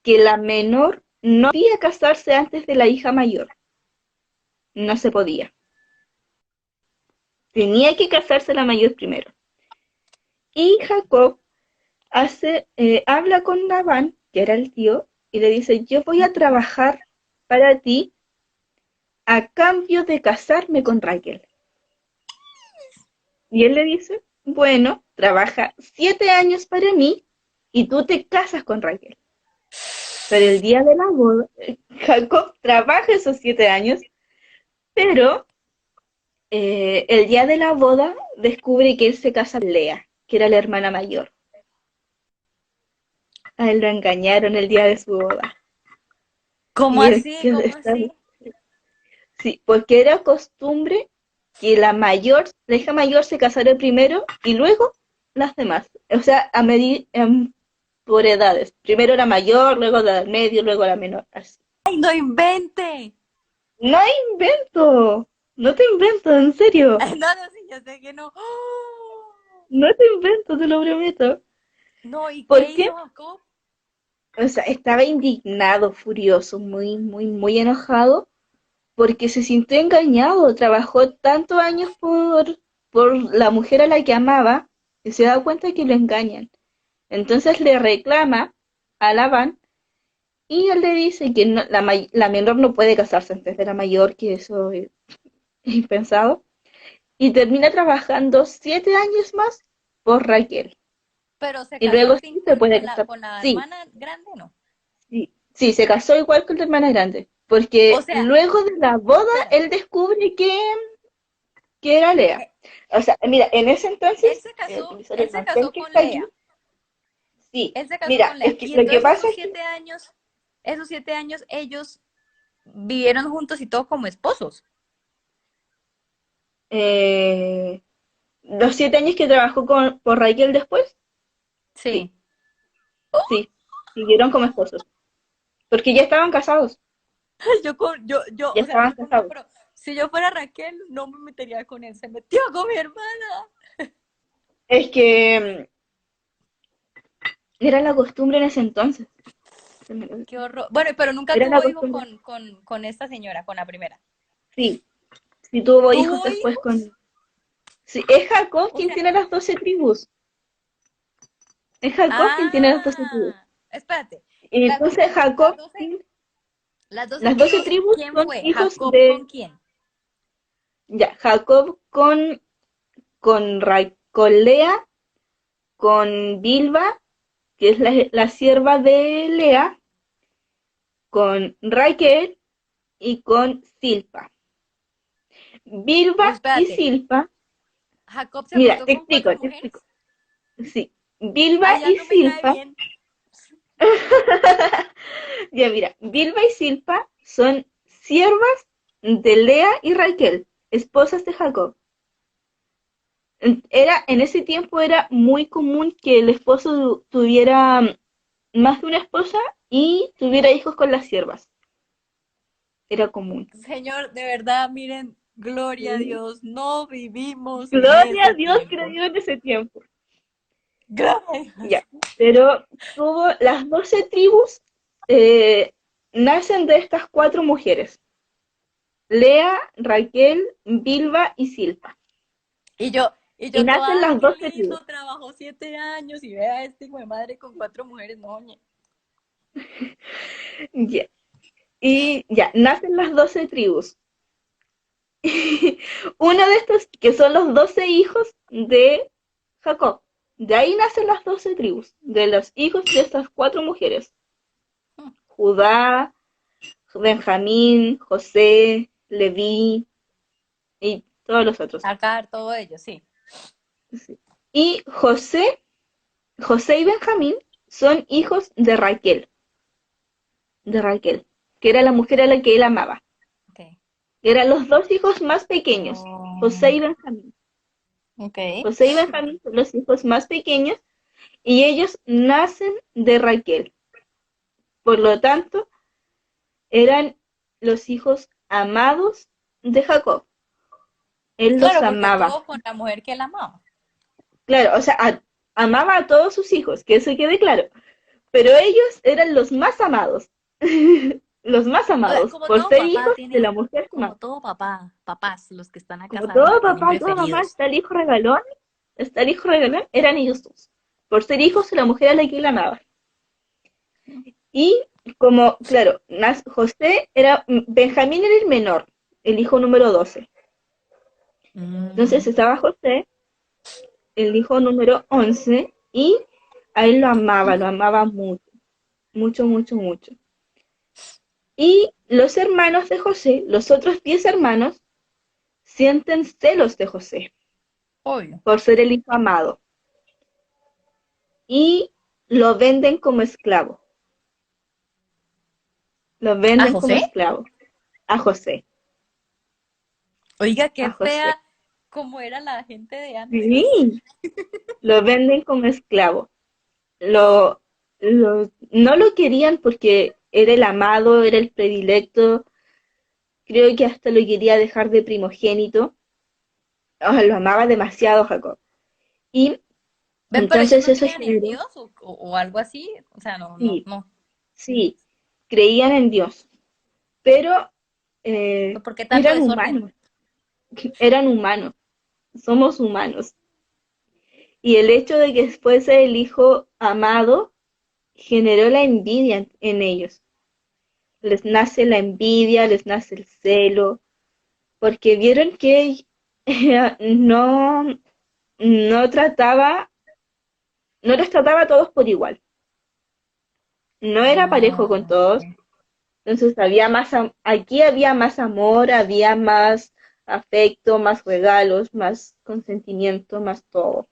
que la menor no podía casarse antes de la hija mayor. No se podía. Tenía que casarse la mayor primero. Y Jacob habla con Labán, que era el tío, y le dice, yo voy a trabajar para ti a cambio de casarme con Raquel. Y él le dice, bueno, trabaja 7 años para mí y tú te casas con Raquel. Pero el día de la boda, Jacob trabaja esos 7 años, pero el día de la boda descubre que él se casa con Lea, que era la hermana mayor. A él lo engañaron el día de su boda. ¿cómo Y él así? quedó, ¿Cómo así? sí, porque era costumbre que la hija mayor se casara primero y luego las demás. O sea, por edades. Primero la mayor, luego la del medio, luego la menor. Así. ¡Ay, no invente! No invento, no te invento, en serio. No, no, sí, yo sé que no. ¡Oh! No te invento, te lo prometo. No, ¿y qué ¿Por qué? hizo Jacob? O sea, estaba indignado, furioso, muy, muy, muy enojado porque se sintió engañado. Trabajó tantos años por la mujer a la que amaba y se da cuenta que lo engañan. Entonces le reclama a Labán y él le dice que la menor no puede casarse antes de la mayor, que eso es impensado. Y termina trabajando 7 años más por Raquel. Pero se Y casó luego al sí fin se con, puede con la, casar. con la Sí, hermana grande, ¿no? sí, sí, se casó igual que la hermana grande. O porque sea, luego de la boda espera, él descubre que era Lea. eh, O sea, mira, en ese entonces, utilizar él el se mantel casó que con está aquí, Lea, sí, él se casó mira, con es Lea. que Y lo que entonces pasa es que esos 7 años ellos vivieron juntos y todo como esposos. eh, los 7 años que trabajó por Raquel después, sí, Sí. sí, siguieron como esposos, porque ya estaban casados, O ya sea, estaban yo con, no, casados. pero si yo fuera Raquel, no me metería con él, se metió con mi hermana. Es que era la costumbre en ese entonces. Qué horror. Bueno, pero nunca Era la tuvo hijo costumbre. con esta señora, con la primera. Sí, sí tuvo hijos ¿Tuvo después hijos? con... Sí, es Jacob O quien sea, tiene las 12 tribus. Es Jacob quien tiene las 12 tribus. espérate. Y Las entonces 12, las Jacob, 12, las 12 las 12 tribus, tribus ¿quién son fue? hijos ¿Jacob con de... quién? Ya, Jacob con Lea, con Bilba, que es la sierva de Lea, con Raquel y con Silpa. Uy, Bilba y espérate. Silpa, ¿Jacob se mira, acostó con cuatro te explico. mujeres? Sí, Bilba Ah, ya y no me cae Silpa, bien. ya mira, Bilba y Silpa son siervas de Lea y Raquel, esposas de Jacob. En ese tiempo era muy común que el esposo tuviera más de una esposa y tuviera hijos con las siervas. Era común. Señor, de verdad, miren, gloria a Sí. Dios, no vivimos en Gloria a ese Dios que le tiempo. dio en ese tiempo. Gloria a Ya. Dios. Pero tuvo las 12 tribus eh, nacen de estas cuatro mujeres. Lea, Raquel, Bilba y Silpa. Y yo, y Y yo nacen toda, ay, las qué 12 tribus. lindo, trabajó 7 años y vea este hijo de madre con cuatro mujeres, no, oye. Ya. Y ya, nacen las 12 tribus. Uno de estos, que son los 12 hijos de Jacob. De ahí nacen las 12 tribus, de los hijos de estas cuatro mujeres. Judá, Benjamín, José, Leví y todos los otros. Sacar todo ello, sí. Sí. Y José y Benjamín son hijos de Raquel, que era la mujer a la que él amaba. Ok. Eran los dos hijos más pequeños, José Oh, y Benjamín. ok. José y Benjamín son los hijos más pequeños y ellos nacen de Raquel. Por lo tanto, eran los hijos amados de Jacob. Él los Claro, porque amaba. estuvo con la mujer que él amaba. Claro, o sea, amaba a todos sus hijos, que eso quede claro. Pero ellos eran los más amados. Los más O sea, amados como por todo ser papá hijos de la tiene, mujer que como amaba. todo papá, papás, los que están acá Como saben, todo tienen papá, toda mamá, preferidos. está el hijo regalón, eran ellos dos. Por ser hijos de la mujer a la que él amaba. Y como, claro, Benjamín era el menor, el hijo número 12. Entonces Mm. estaba José, el hijo número 11, y a él lo amaba mucho, mucho, mucho, mucho. Y los hermanos de José, los otros 10 hermanos, sienten celos de José Obvio. por ser el hijo amado y lo venden como esclavo. Lo ¿A venden como José? esclavo a José, Oiga, a qué José. fea como era la gente de antes. Sí, lo venden como esclavo. Lo, no lo querían porque era el amado, era el predilecto. Creo que hasta lo quería dejar de primogénito. Lo amaba demasiado Jacob. Y Ven, pero ellos entonces no eso creían en generó, Dios o algo así. O sea, no, no, sí, no. sí, creían en Dios, pero ¿Por qué tanto eran desorden? humanos, eran humanos, somos humanos. Y el hecho de que fuese el hijo amado generó la envidia en ellos. Les nace la envidia, les nace el celo, porque vieron que no, no trataba, no los trataba a todos por igual. No era parejo con Ah, todos, ok. Entonces aquí había más amor, había más afecto, más regalos, más consentimiento, más todo,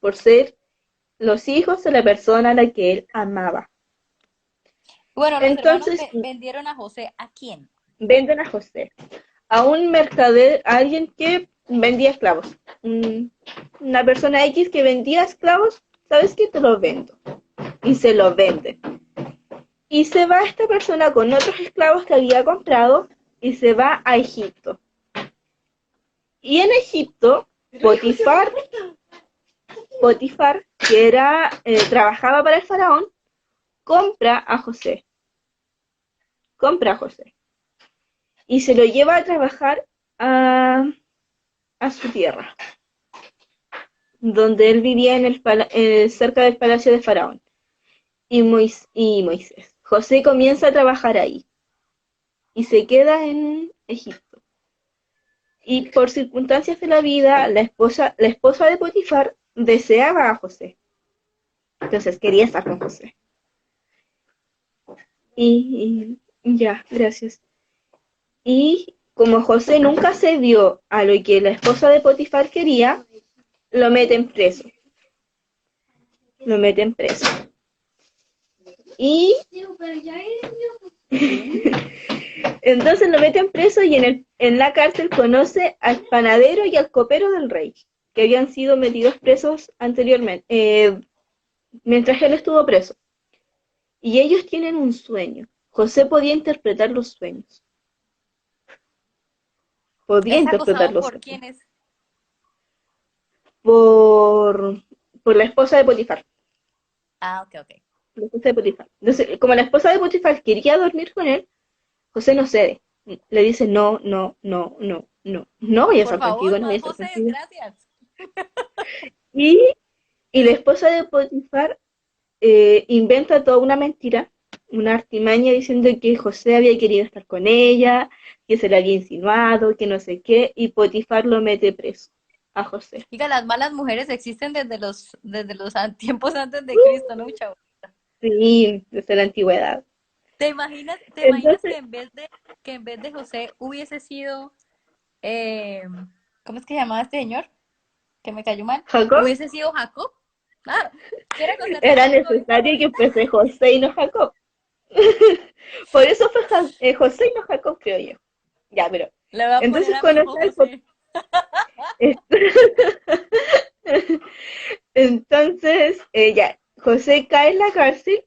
por ser los hijos de la persona a la que él amaba. Bueno, los hermanos Entonces vendieron a José ¿a quién? venden a José, a un mercader, a alguien que vendía esclavos, una persona X que vendía esclavos, ¿sabes qué? Te los vendo. Y se los vende. Y se va esta persona con otros esclavos que había comprado y se va a Egipto. Y en Egipto, Potifar, que trabajaba para el faraón, compra a José. Compra a José. Y se lo lleva a trabajar a su tierra, donde él vivía cerca del palacio de faraón. Y Moisés. José comienza a trabajar ahí y se queda en Egipto. Y por circunstancias de la vida, la esposa de Potifar deseaba a José. Entonces quería estar con José. Ya, gracias. Y como José nunca se dio a lo que la esposa de Potifar quería, lo meten preso. Lo meten preso. Y entonces lo meten preso y en la cárcel conoce al panadero y al copero del rey, que habían sido metidos presos anteriormente, mientras él estuvo preso. Y ellos tienen un sueño. José podía interpretar los sueños. Podía ¿Es interpretar acosado los por sueños. quiénes? Por, por la esposa de Potifar. Ah, ok, ok. La esposa de Potifar. Entonces, como la esposa de Potifar quería dormir con él, José no cede. Le dice, no, no, no, no, no. No voy a Por estar favor, contigo, no voy a más estar José, contigo. gracias. Y, y la esposa de Potifar inventa toda una mentira, una artimaña diciendo que José había querido estar con ella, que se le había insinuado, que no sé qué, y Potifar lo mete preso a José. Diga, las malas mujeres existen desde los tiempos antes de Cristo, ¿no, chavo? Sí, desde la antigüedad. ¿Te imaginas Entonces, que en vez de José hubiese sido, eh, ¿cómo es que se llamaba este señor? Que me cayó mal. Jacob, ¿Hubiese sido Jacob? Claro, quiero acostarse era conmigo, venga necesario que conmigo. fuese José y no Jacob. Por eso fue José y no Jacob, creo yo. Ya, pero Le voy a poner entonces a mi conoce hijo al José. entonces, ya, José cae en la cárcel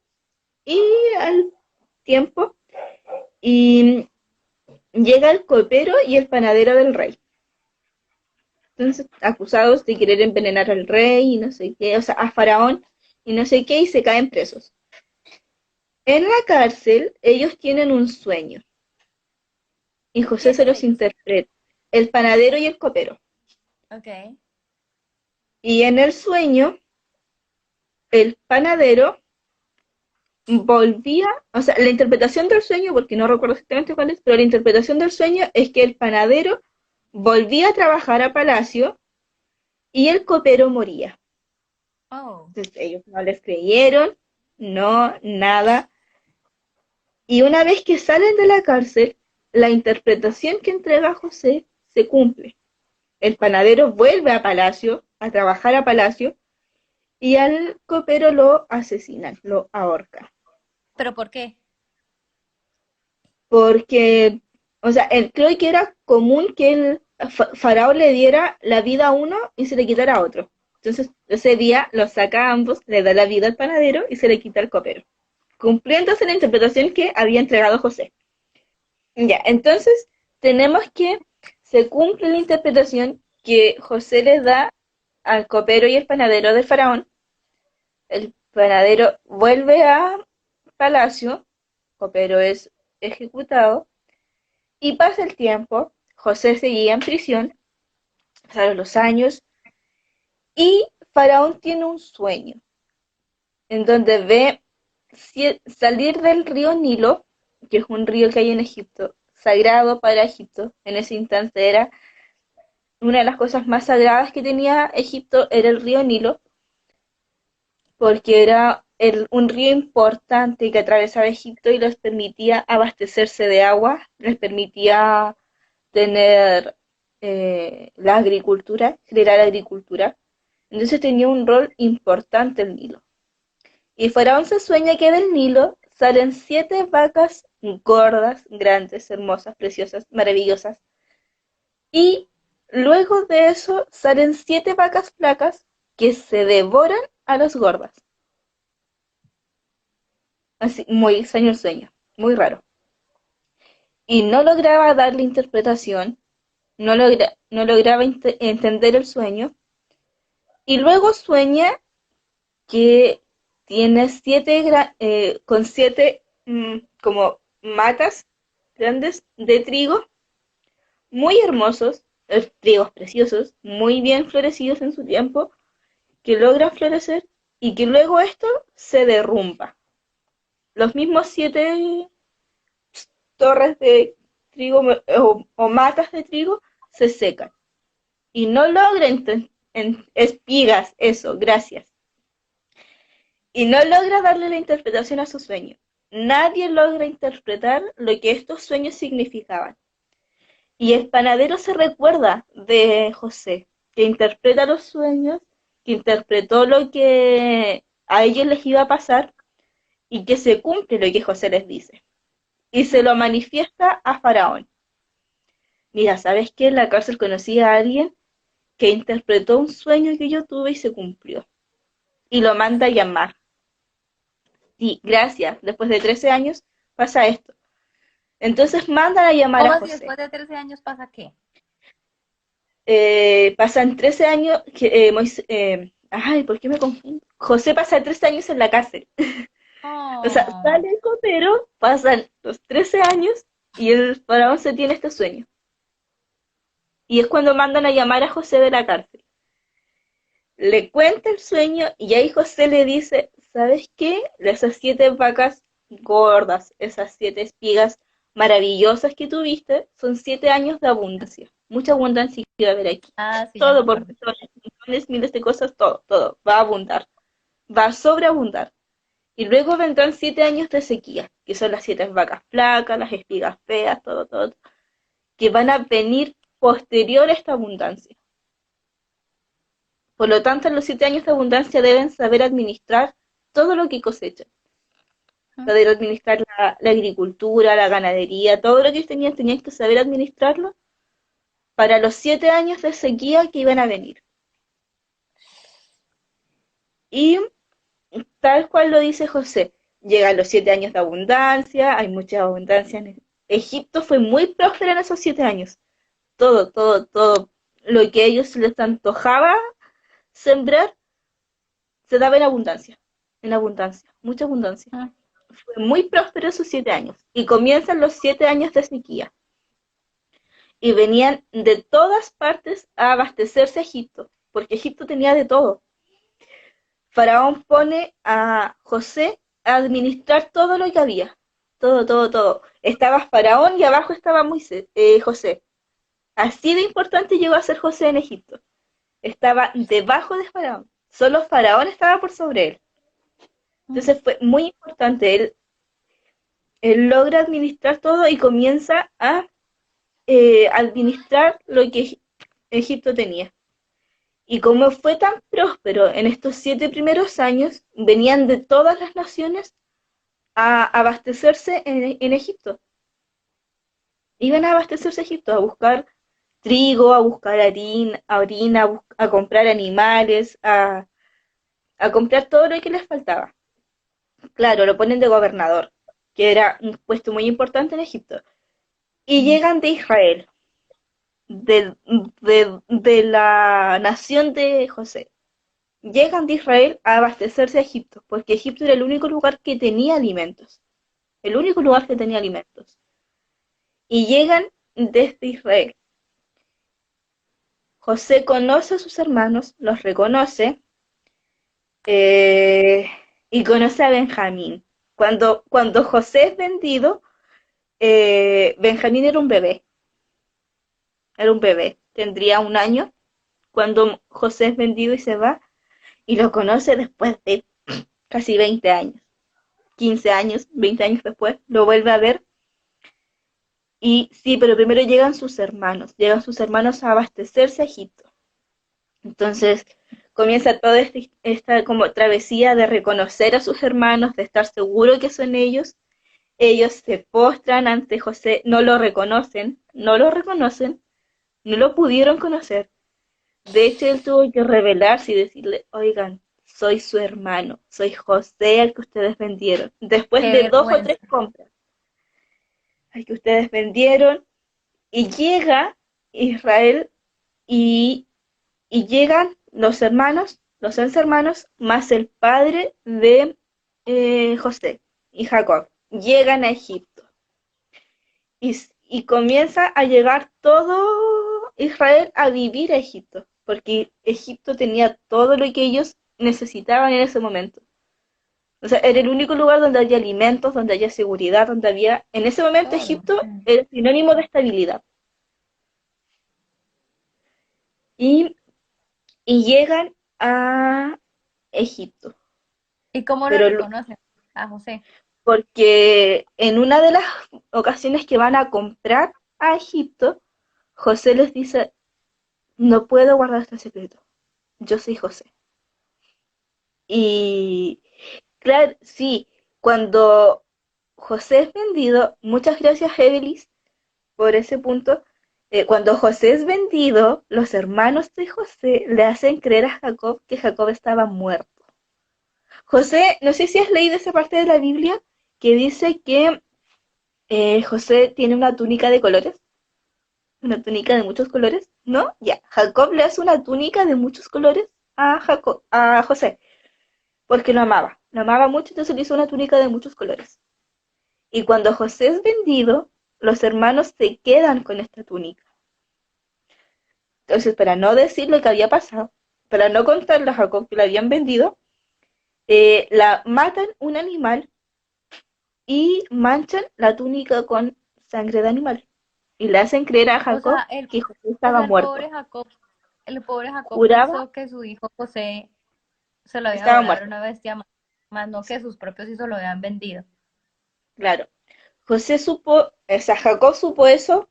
y al tiempo y llega el copero y el panadero del rey. Entonces, acusados de querer envenenar al rey y no sé qué, o sea, a Faraón y no sé qué, y se caen presos. En la cárcel, ellos tienen un sueño y José se ¿Quiénes los ellos? interpreta, el panadero y el copero. Ok. Y en el sueño, el panadero volvía, o sea, la interpretación del sueño, porque no recuerdo exactamente cuál es, pero la interpretación del sueño es que el panadero volvía a trabajar a Palacio y el copero moría. Oh. Entonces ellos no les creyeron, no, nada. Y una vez que salen de la cárcel, la interpretación que entrega José se cumple. El panadero vuelve a Palacio, a trabajar a Palacio, y al copero lo asesinan, lo ahorcan. ¿Pero por qué? Porque, o sea, creo que era común que el faraón le diera la vida a uno y se le quitara a otro. Entonces, ese día los saca a ambos, le da la vida al panadero y se le quita al copero, cumpliéndose la interpretación que había entregado José. Ya, entonces tenemos que se cumple la interpretación que José les da al copero y el panadero del faraón. El panadero vuelve a palacio, copero es ejecutado. Y pasa el tiempo, José seguía en prisión, pasaron los años, y Faraón tiene un sueño, en donde ve salir del río Nilo, que es un río que hay en Egipto, sagrado para Egipto, en ese instante era una de las cosas más sagradas que tenía Egipto, era el río Nilo, porque era un río importante que atravesaba Egipto y les permitía abastecerse de agua, les permitía tener la agricultura, generar agricultura. Entonces tenía un rol importante el Nilo. Y Faraón se sueña que del Nilo salen 7 vacas gordas, grandes, hermosas, preciosas, maravillosas. Y luego de eso salen 7 vacas flacas que se devoran a las gordas. Así, muy extraño el sueño, muy raro. Y no lograba darle interpretación, no lograba entender el sueño. Y luego sueña que tiene con 7 como matas grandes de trigo, muy hermosos, trigos preciosos, muy bien florecidos en su tiempo, que logran florecer y que luego esto se derrumba. Los mismos 7 torres de trigo o matas de trigo se secan y no logran espigas, eso, gracias. Y no logra darle la interpretación a su sueño. Nadie logra interpretar lo que estos sueños significaban. Y el panadero se recuerda de José, que interpreta los sueños, que interpretó lo que a ellos les iba a pasar y que se cumple lo que José les dice. Y se lo manifiesta a Faraón. Mira, ¿sabes qué? En la cárcel conocí a alguien que interpretó un sueño que yo tuve y se cumplió. Y lo manda a llamar. Sí, gracias. Después de 13 años pasa esto. Entonces mandan a llamar ¿Cómo a así José. después de 13 años pasa qué? Pasan 13 años que ay, ¿por qué me confundo? José pasa 13 años en la cárcel. O sea, Oh, sale el copero, pasan los 13 años y el faraón se tiene este sueño. Y es cuando mandan a llamar a José de la cárcel. Le cuenta el sueño y ahí José le dice, ¿sabes qué? Esas 7 vacas gordas, esas 7 espigas maravillosas que tuviste, son 7 años de abundancia. Mucha abundancia que va a haber aquí. ah, sí, ya me Todo por acuerdo. millones, millones, miles de cosas, todo, todo. Va a abundar. Va a sobreabundar. Y luego vendrán 7 años de sequía, que son las 7 vacas flacas, las espigas feas, todo, todo, que van a venir posterior a esta abundancia. Por lo tanto, en los 7 años de abundancia deben saber administrar todo lo que cosechan. Saber administrar la agricultura, la ganadería, todo lo que tenían que saber administrarlo para los 7 años de sequía que iban a venir. Y tal cual lo dice José, llegan los 7 años de abundancia, hay mucha abundancia en Egipto, fue muy próspero en esos 7 años. Todo, todo, todo lo que a ellos les antojaba sembrar se daba en abundancia, mucha abundancia. Fue muy próspero esos 7 años y comienzan los 7 años de sequía. Y venían de todas partes a abastecerse a Egipto, porque Egipto tenía de todo. Faraón pone a José a administrar todo lo que había. Todo, todo, todo. Estaba Faraón y abajo estaba José. Así de importante llegó a ser José en Egipto. Estaba debajo de Faraón. Solo Faraón estaba por sobre él. Entonces fue muy importante. Él logra administrar todo y comienza a administrar lo que Egipto tenía. Y como fue tan próspero en estos 7 primeros años, venían de todas las naciones a abastecerse en Egipto. Iban a abastecerse a Egipto, a buscar trigo, a buscar harina, a comprar animales, a comprar todo lo que les faltaba. Claro, lo ponen de gobernador, que era un puesto muy importante en Egipto. Y llegan de Israel, de, de la nación de José. Llegan de Israel a abastecerse a Egipto, porque Egipto era el único lugar que tenía alimentos. El único lugar que tenía alimentos. Y llegan desde Israel. José conoce a sus hermanos, los reconoce eh, y conoce a Benjamín. Cuando José es vendido, Benjamín era un bebé, tendría un año cuando José es vendido y se va, y lo conoce después de casi 20 años, 15 años, 20 años después, lo vuelve a ver. Y sí, pero primero llegan sus hermanos a abastecerse a Egipto. Entonces comienza toda esta como travesía de reconocer a sus hermanos, de estar seguro que son ellos. Ellos se postran ante José, no lo reconocen, no lo pudieron conocer. De hecho, él tuvo que revelarse y decirle, oigan, soy su hermano, soy José al que ustedes vendieron. Después Qué de 2 o 3 vergüenza. compras al que ustedes vendieron, y llega Israel y, y llegan los 11 hermanos, más el padre de José y Jacob. Llegan a Egipto y comienza a llegar todo Israel a vivir a Egipto, porque Egipto tenía todo lo que ellos necesitaban en ese momento. O sea, era el único lugar donde había alimentos, donde había seguridad, donde había... En ese momento Todo. Egipto era sinónimo de estabilidad. Y, y llegan a Egipto. ¿Y cómo lo Pero reconocen a José? porque en una de las ocasiones que van a comprar a Egipto, José les dice, no puedo guardar este secreto, yo soy José. Y claro, sí, cuando José es vendido, muchas gracias Evelis por ese punto, cuando José es vendido, los hermanos de José le hacen creer a Jacob que Jacob estaba muerto. José, no sé si has leído esa parte de la Biblia que dice que José tiene una túnica de colores, una túnica de muchos colores, ¿no? Ya, Jacob le hace una túnica de muchos colores a José, porque lo amaba mucho, entonces le hizo una túnica de muchos colores. Y cuando José es vendido, los hermanos se quedan con esta túnica. Entonces, para no decir lo que había pasado, para no contarle a Jacob que la habían vendido, la matan un animal y manchan la túnica con sangre de animal. Y le hacen creer a O sea, Jacob que José o estaba sea, muerto. el pobre Jacob Juraba pensó que su hijo José se lo había estaba devorado muerto. una bestia más no que sus propios hijos lo habían vendido. Claro. O sea, Jacob supo eso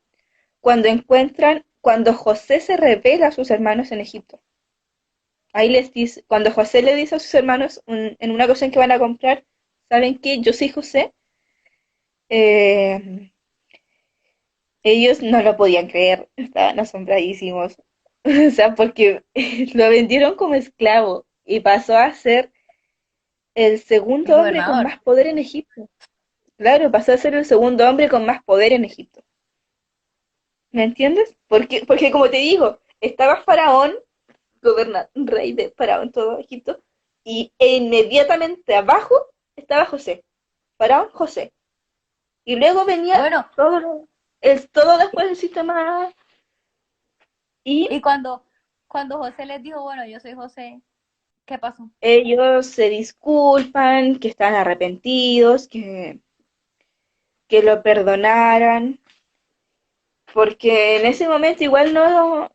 cuando José se revela a sus hermanos en Egipto. Ahí les dice, cuando José le dice a sus hermanos en una ocasión que van a comprar, ¿saben qué? Yo soy José. Eh, Ellos no lo podían creer, estaban asombradísimos. O sea, porque lo vendieron como esclavo y pasó a ser el El segundo hombre con gobernador. más poder en Egipto. Claro, pasó a ser el segundo hombre con más poder en Egipto. ¿Me entiendes? Porque como te digo, estaba Faraón, rey de Faraón todo Egipto, e inmediatamente abajo estaba José. Faraón, José. Y luego venía Bueno, todo después del sistema. Y y cuando José les dijo, bueno, yo soy José, ¿qué pasó? ellos se disculpan, que están arrepentidos, que lo perdonaran, porque en ese momento igual no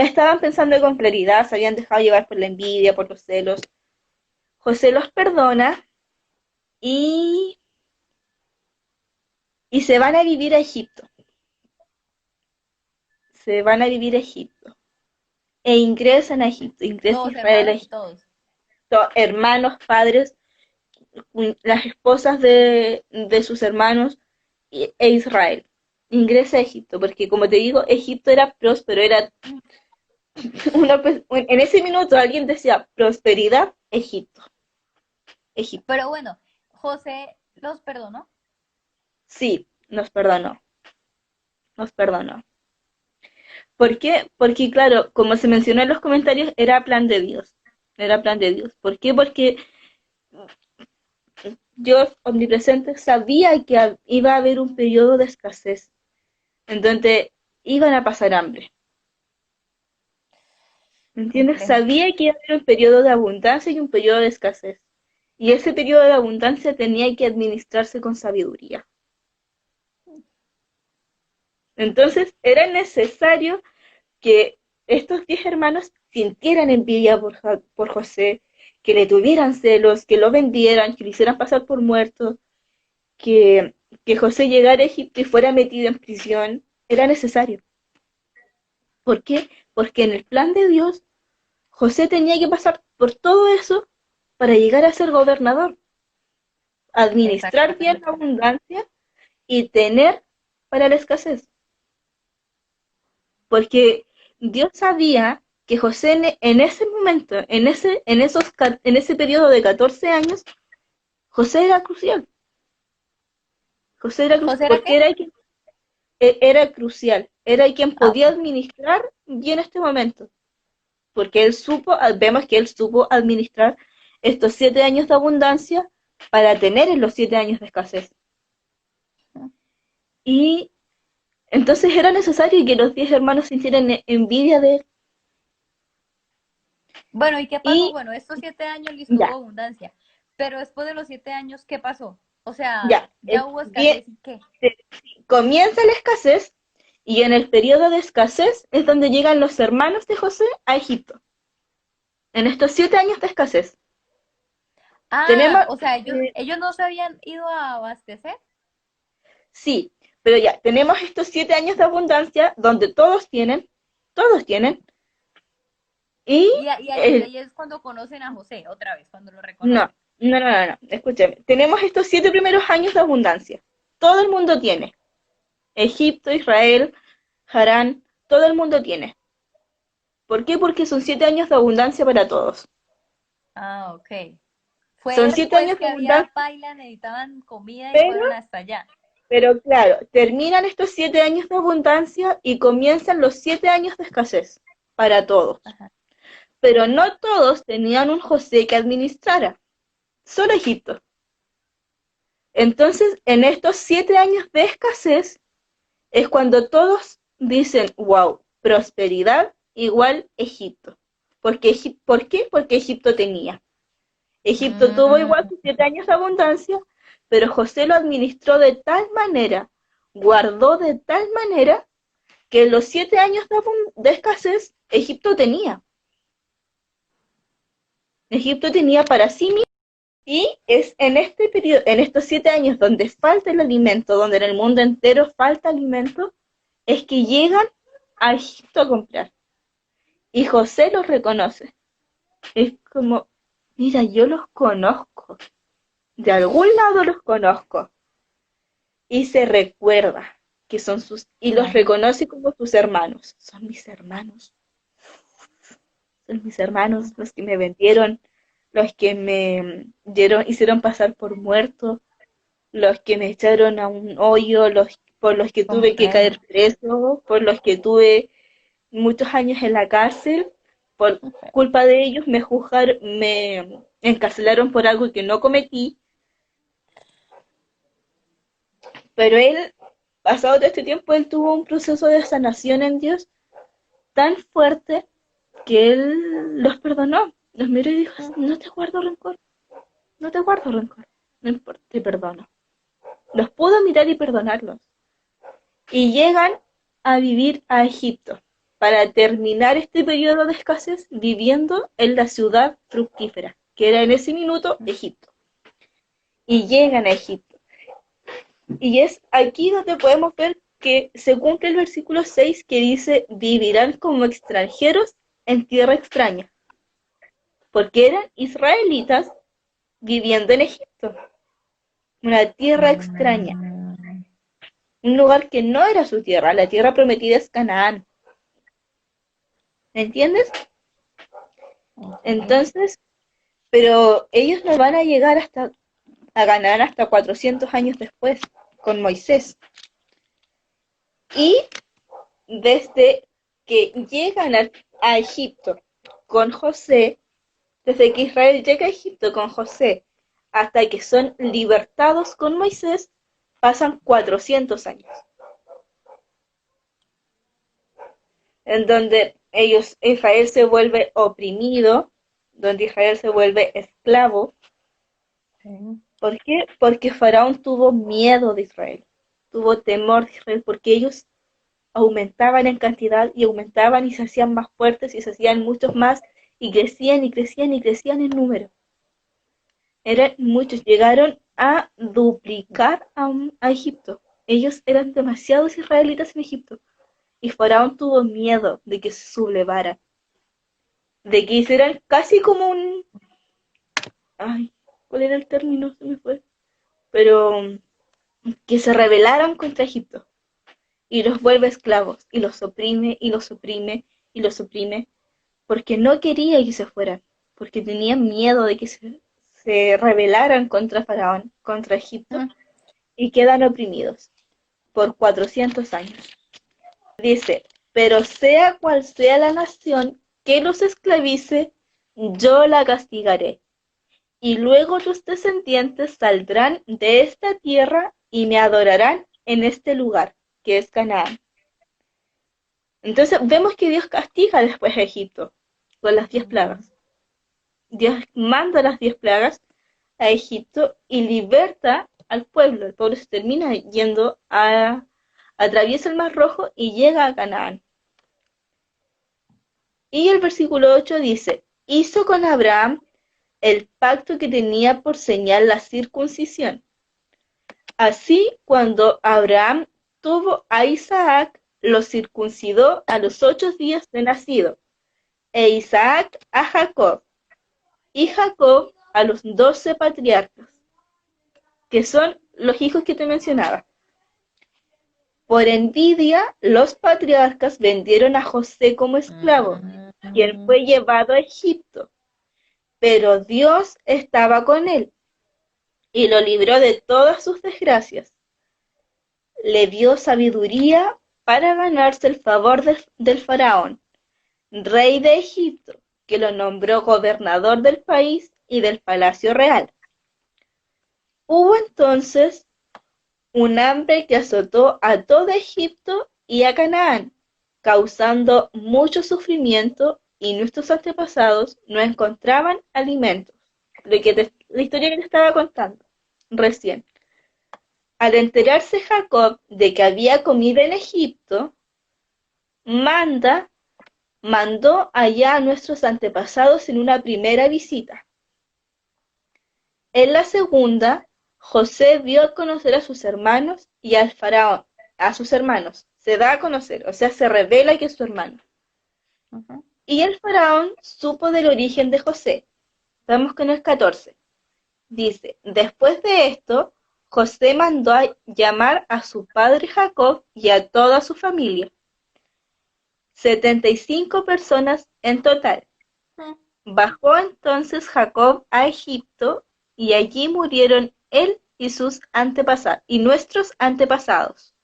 estaban pensando con claridad, se habían dejado llevar por la envidia, por los celos. José los perdona y, y se van a vivir a Egipto. Se van a vivir a Egipto. E ingresan a Egipto, ingresa Todos Israel a hermanos, Egipto. todos. Hermanos, padres, las esposas de sus hermanos e Israel. Ingresa a Egipto, porque como te digo, Egipto era próspero, era en ese minuto alguien decía prosperidad, Egipto, Egipto. Pero bueno, José los perdonó. Sí, nos perdonó. ¿Por qué? Porque claro, como se mencionó en los comentarios, era plan de Dios, era plan de Dios. ¿Por qué? Porque Dios omnipresente sabía que iba a haber un periodo de escasez, entonces iban a pasar hambre. ¿Me entiendes? Complejo. Sabía que iba a haber un periodo de abundancia y un periodo de escasez. Y ese periodo de abundancia tenía que administrarse con sabiduría. Entonces era necesario que estos 10 hermanos sintieran envidia por José, que le tuvieran celos, que lo vendieran, que lo hicieran pasar por muerto, que, que José llegara a Egipto y fuera metido en prisión, era necesario. ¿Por qué? Porque en el plan de Dios, José tenía que pasar por todo eso para llegar a ser gobernador, administrar bien la Exactamente. abundancia y tener para la escasez. Porque Dios sabía que José en ese momento, en ese periodo de 14 años, José era crucial. José era crucial ¿José era qué? porque era crucial, era quien Ah, podía ok. administrar bien este momento, porque vemos que él supo administrar estos 7 años de abundancia para tener en los 7 años de escasez. Y entonces era necesario que los 10 hermanos sintieran envidia de él. Bueno, ¿y qué pasó? Y Bueno, estos 7 años listo, hubo ya, abundancia, pero después de los 7 años, ¿qué pasó? O sea, ya, ya hubo bien, escasez y qué. comienza la escasez y en el periodo de escasez es donde llegan los hermanos de José a Egipto. En estos 7 años de escasez. Ah, Tenemos, o sea, eh, ellos no se habían ido a abastecer. sí, pero ya, tenemos estos 7 años de abundancia donde todos tienen, y Y el, ahí es cuando conocen a José, otra vez, cuando lo no, reconocen. no, escúchame, tenemos estos 7 primeros años de abundancia, todo el mundo tiene, Egipto, Israel, Harán, todo el mundo tiene. ¿Por qué? Porque son 7 años de abundancia para todos. Ah, ok. Fue Son siete después años que de había abundancia, paila, necesitaban comida y pero, fueron hasta allá. pero claro, terminan estos 7 años de abundancia y comienzan los 7 años de escasez para todos. Ajá. Pero no todos tenían un José que administrara, solo Egipto. Entonces, en estos 7 años de escasez es cuando todos dicen, wow, prosperidad igual Egipto. ¿Por qué? Porque Egipto tenía. Egipto tuvo Mm, igual sus 7 años de abundancia, pero José lo administró de tal manera, guardó de tal manera, que en los 7 años de escasez Egipto tenía. Egipto tenía para sí mismo. Y es en este periodo, en estos 7 años donde falta el alimento, donde en el mundo entero falta alimento, es que llegan a Egipto a comprar. Y José los reconoce. Es como, mira, yo los conozco. De algún lado los conozco. Y se recuerda que son y los imagínate. reconoce como sus hermanos. Son mis hermanos. Son mis hermanos los que me vendieron, los que me hicieron pasar por muerto, los que me echaron a un hoyo, por los que tuve que Comprendo. caer preso, por los que tuve muchos años en la cárcel, por culpa de ellos me encarcelaron por algo que no cometí, pero él, pasado todo este tiempo, él tuvo un proceso de sanación en Dios tan fuerte que él los perdonó, los miró y dijo, no te guardo rencor, no te guardo rencor, no importa, te perdono. Los pudo mirar y perdonarlos. Y llegan a vivir a Egipto para terminar este periodo de escasez viviendo en la ciudad fructífera, que era en ese minuto Egipto. Y llegan a Egipto. Y es aquí donde podemos ver que se cumple el versículo 6 que dice, vivirán como extranjeros en tierra extraña, porque eran israelitas viviendo en Egipto, una tierra extraña, Mm, un lugar que no era su tierra, la tierra prometida es Canaán. ¿Entiendes? ok. Entonces, pero ellos no van a llegar a ganar hasta 400 años después, con Moisés. Y desde que llegan a Egipto con José, desde que Israel llega a Egipto con José, hasta que son libertados con Moisés, pasan 400 años, en donde Israel se vuelve oprimido, donde Israel se vuelve esclavo. Sí. ¿Por qué? Porque Faraón tuvo miedo de Israel, tuvo temor de Israel, porque ellos aumentaban en cantidad y aumentaban y se hacían más fuertes y se hacían muchos más y crecían y crecían y crecían en número. Eran muchos, llegaron a duplicar a Egipto. Ellos eran demasiados israelitas en Egipto. Y Faraón tuvo miedo de que se sublevaran, de que hicieran casi como un... Ay, ¿cuál era el término? Se me fue. Pero que se rebelaran contra Egipto y los vuelve esclavos y los oprime y los oprime y los oprime porque no quería que se fueran, porque tenía miedo de que se rebelaran contra Faraón, contra Egipto Mm. y quedan oprimidos por 400 años. Dice, pero sea cual sea la nación que los esclavice, yo la castigaré. Y luego tus descendientes saldrán de esta tierra y me adorarán en este lugar, que es Canaán. Entonces vemos que Dios castiga después a Egipto con las 10 plagas. Dios manda las 10 plagas a Egipto y liberta al pueblo. El pueblo se termina yendo atraviesa el Mar Rojo y llega a Canaán. Y el versículo 8 dice, hizo con Abraham el pacto que tenía por señal la circuncisión. Así, cuando Abraham tuvo a Isaac, lo circuncidó a los 8 días de nacido, e Isaac a Jacob, y Jacob a los 12 patriarcas, que son los hijos que te mencionaba. Por envidia, los patriarcas vendieron a José como esclavo, quien fue llevado a Egipto, pero Dios estaba con él y lo libró de todas sus desgracias. Le dio sabiduría para ganarse el favor del faraón, rey de Egipto, que lo nombró gobernador del país y del palacio real. Hubo entonces un hambre que azotó a todo Egipto y a Canaán, causando mucho sufrimiento, y nuestros antepasados no encontraban alimentos. La historia que te estaba contando recién. Al enterarse Jacob de que había comida en Egipto, mandó allá a nuestros antepasados en una primera visita. En la segunda, José dio a conocer a sus hermanos y al faraón, a sus hermanos, se da a conocer, o sea, se revela que es su hermano. Y el faraón supo del origen de José. Vamos con el 14. Dice, después de esto, José mandó a llamar a su padre Jacob y a toda su familia, 75 personas en total. Bajó entonces Jacob a Egipto y allí murieron él y sus antepasados y nuestros antepasados.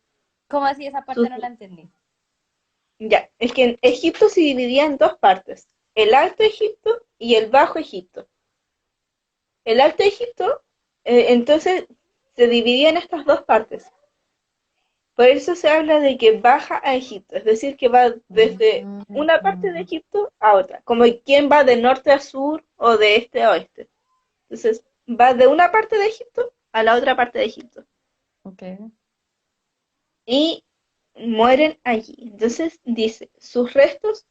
¿Cómo así? Esa parte no la entendí. Ya, es que en Egipto se dividía en dos partes, el Alto Egipto y el Bajo Egipto. El Alto Egipto, entonces, se dividía en estas dos partes. Por eso se habla de que baja a Egipto, es decir, que va desde una parte de Egipto a otra, como quien va de norte a sur o de este a oeste. Entonces, va de una parte de Egipto a la otra parte de Egipto. Okay. Y mueren allí. Entonces dice, sus restos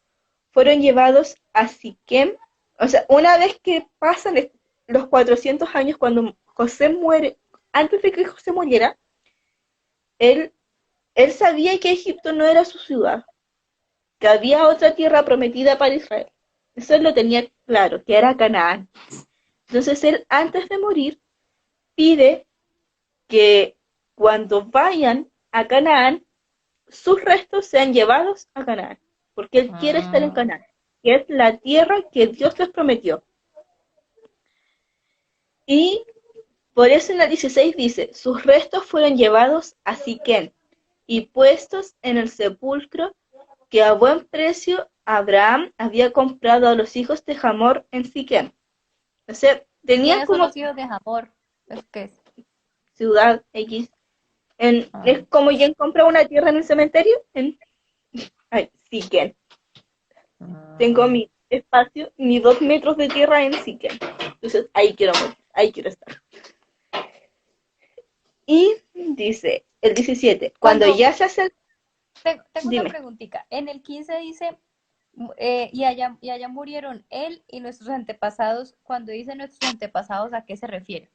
fueron llevados a Siquem. O sea, una vez que pasan los 400 años, cuando José muere, antes de que José muriera, él sabía que Egipto no era su ciudad, que había otra tierra prometida para Israel. Eso él lo tenía claro, que era Canaán. Entonces él, antes de morir, pide que cuando vayan a Canaán, sus restos sean llevados a Canaán, porque él quiere estar en Canaán, que es la tierra que Dios les prometió. Y por eso en el 16 dice, sus restos fueron llevados a Siquén y puestos en el sepulcro que a buen precio Abraham había comprado a los hijos de Hamor en Siquén. O sea, tenían ¿Quiénes son como los hijos de Hamor? ¿Qué es? ciudad X. Es como quien compra una tierra en el cementerio. Siquén. Tengo mi espacio, mis 2 metros de tierra en Siquén. Entonces ahí quiero morir, ahí quiero estar. Y dice, el 17, cuando ya se hace... Tengo una Dime. preguntita. En el 15 dice y allá murieron él y nuestros antepasados. Cuando dice nuestros antepasados, ¿a qué se refiere?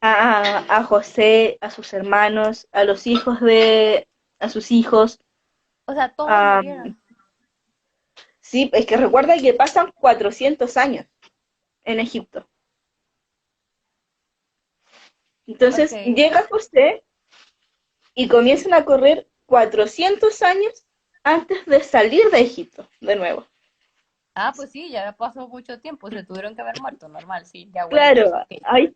A José, a sus hermanos, a los hijos a sus hijos. O sea, todos a- murieron. sí, es que recuerda que pasan 400 años en Egipto. Ok. Entonces llega José y comienzan a correr 400 años antes de salir de Egipto, de nuevo. Ah, pues sí, ya pasó mucho tiempo, se tuvieron que haber muerto, normal, sí, de Claro, abuelitos, ok. hay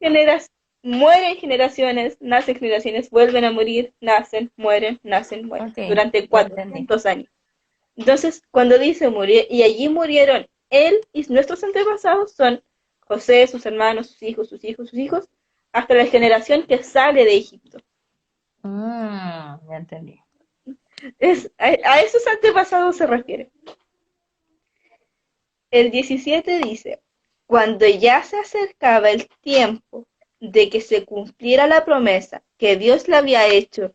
mueren generaciones, nacen generaciones, vuelven a morir, nacen, mueren, nacen, mueren, Ok, durante ya entendí. 400 años. Entonces, cuando dice murió, y allí murieron él y nuestros antepasados son José, sus hermanos, sus hijos, sus hijos, sus hijos, hasta la generación que sale de Egipto. Ya entendí. A esos antepasados se refiere. El 17 dice, cuando ya se acercaba el tiempo de que se cumpliera la promesa que Dios le había hecho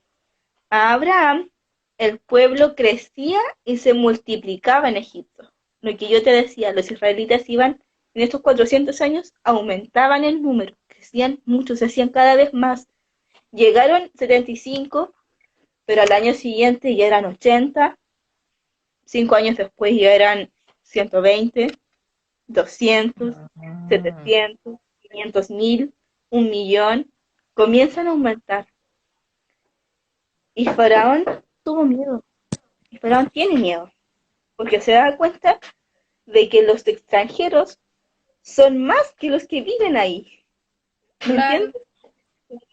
a Abraham, el pueblo crecía y se multiplicaba en Egipto. Lo que yo te decía, los israelitas iban, en estos 400 años, aumentaban el número, crecían mucho, se hacían cada vez más. Llegaron 75, pero al año siguiente ya eran 80, 5 años después ya eran 120, 200, Mm. 700, 500.000, 1.000.000, comienzan a aumentar. Y Faraón tuvo miedo, y Faraón tiene miedo, porque se da cuenta de que los extranjeros son más que los que viven ahí, ¿me Claro, entiendes?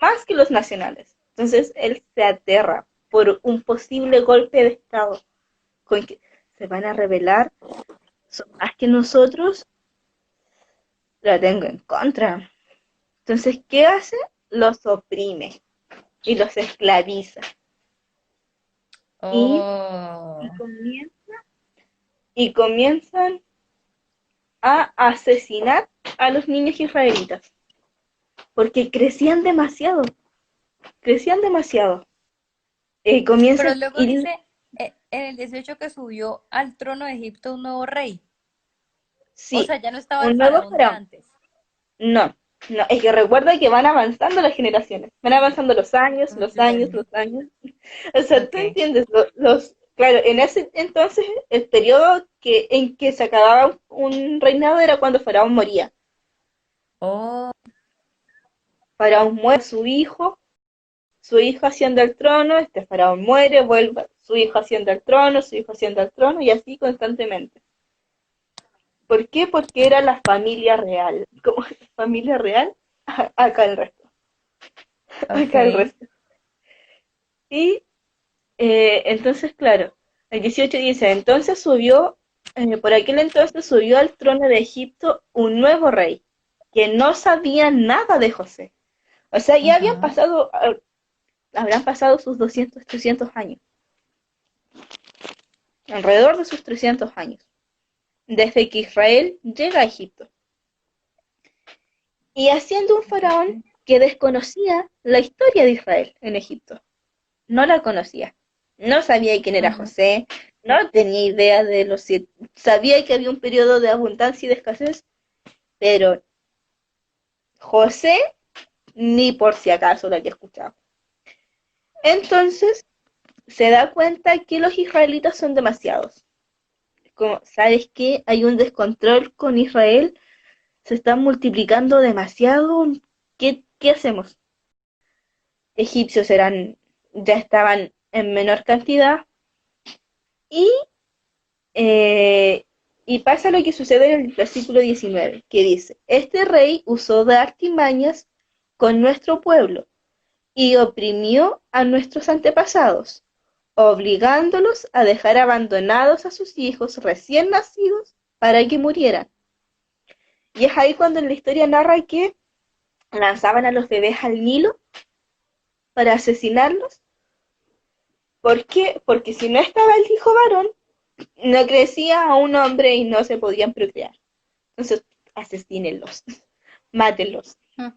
Más que los nacionales. Entonces él se aterra por un posible golpe de Estado, con que se van a rebelar, son más que nosotros, la tengo en contra. Entonces, ¿qué hace? Los oprime y los esclaviza. Y, y, oh, comienza, y comienzan a asesinar a los niños israelitas, porque crecían demasiado. pero Comienzan, luego y dice en el 18 que subió al trono de Egipto un nuevo rey. O sí, sea, ya no estaba el un nuevo faraón de faraón. antes. No, no, es que recuerda que van avanzando las generaciones, van avanzando los años, Mm, los años, los años. O sea, tú ok. entiendes, claro, en ese entonces el periodo en que se acababa un reinado era cuando Faraón moría. Oh, Faraón muere, su hijo asciende al trono, este Faraón muere, vuelve, su hijo asciende al trono, su hijo asciende al trono, y así constantemente. ¿Por qué? Porque era la familia real. Como familia real, acá el resto, acá el ok. resto. Y entonces, claro, el 18 dice, por aquel entonces subió al trono de Egipto un nuevo rey, que no sabía nada de José. O sea, ya Ujú. habrán pasado sus 200, 300 años, alrededor de sus 300 años, desde que Israel llega a Egipto. Y haciendo un faraón que desconocía la historia de Israel en Egipto. No la conocía. No sabía quién era Ujú. José, no tenía idea de sabía que había un periodo de abundancia y de escasez, pero José ni por si acaso lo había escuchado. Entonces se da cuenta que los israelitas son demasiados. Como, ¿sabes qué? Hay un descontrol con Israel, se están multiplicando demasiado. ¿Qué hacemos? Egipcios ya estaban en menor cantidad, y Eh, y pasa lo que sucede en el versículo 19, que dice, este rey usó de artimañas con nuestro pueblo y oprimió a nuestros antepasados, obligándolos a dejar abandonados a sus hijos recién nacidos para que murieran. Y es ahí cuando en la historia narra que lanzaban a los bebés al Nilo para asesinarlos. ¿Por qué? Porque si no estaba el hijo varón, no crecía a un hombre y no se podían procrear. Entonces, asesínenlos, mátenlos. Mm.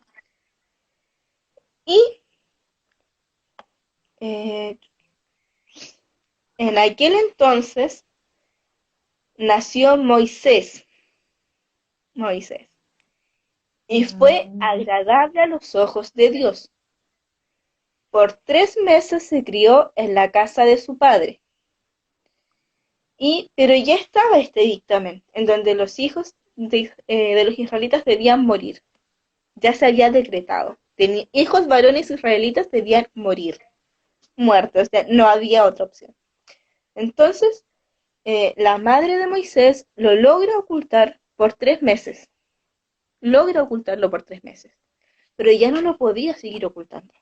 Y eh, en aquel entonces, nació Moisés, Moisés, y fue Mm. agradable a los ojos de Dios. Por 3 meses se crió en la casa de su padre. Pero ya estaba este dictamen, en donde los hijos de los israelitas debían morir. Ya se había decretado. Hijos varones israelitas debían morir, muertos, o sea, no había otra opción. Entonces, la madre de Moisés lo logra ocultar por 3 meses. Logra ocultarlo por 3 meses. Pero ya no lo podía seguir ocultando.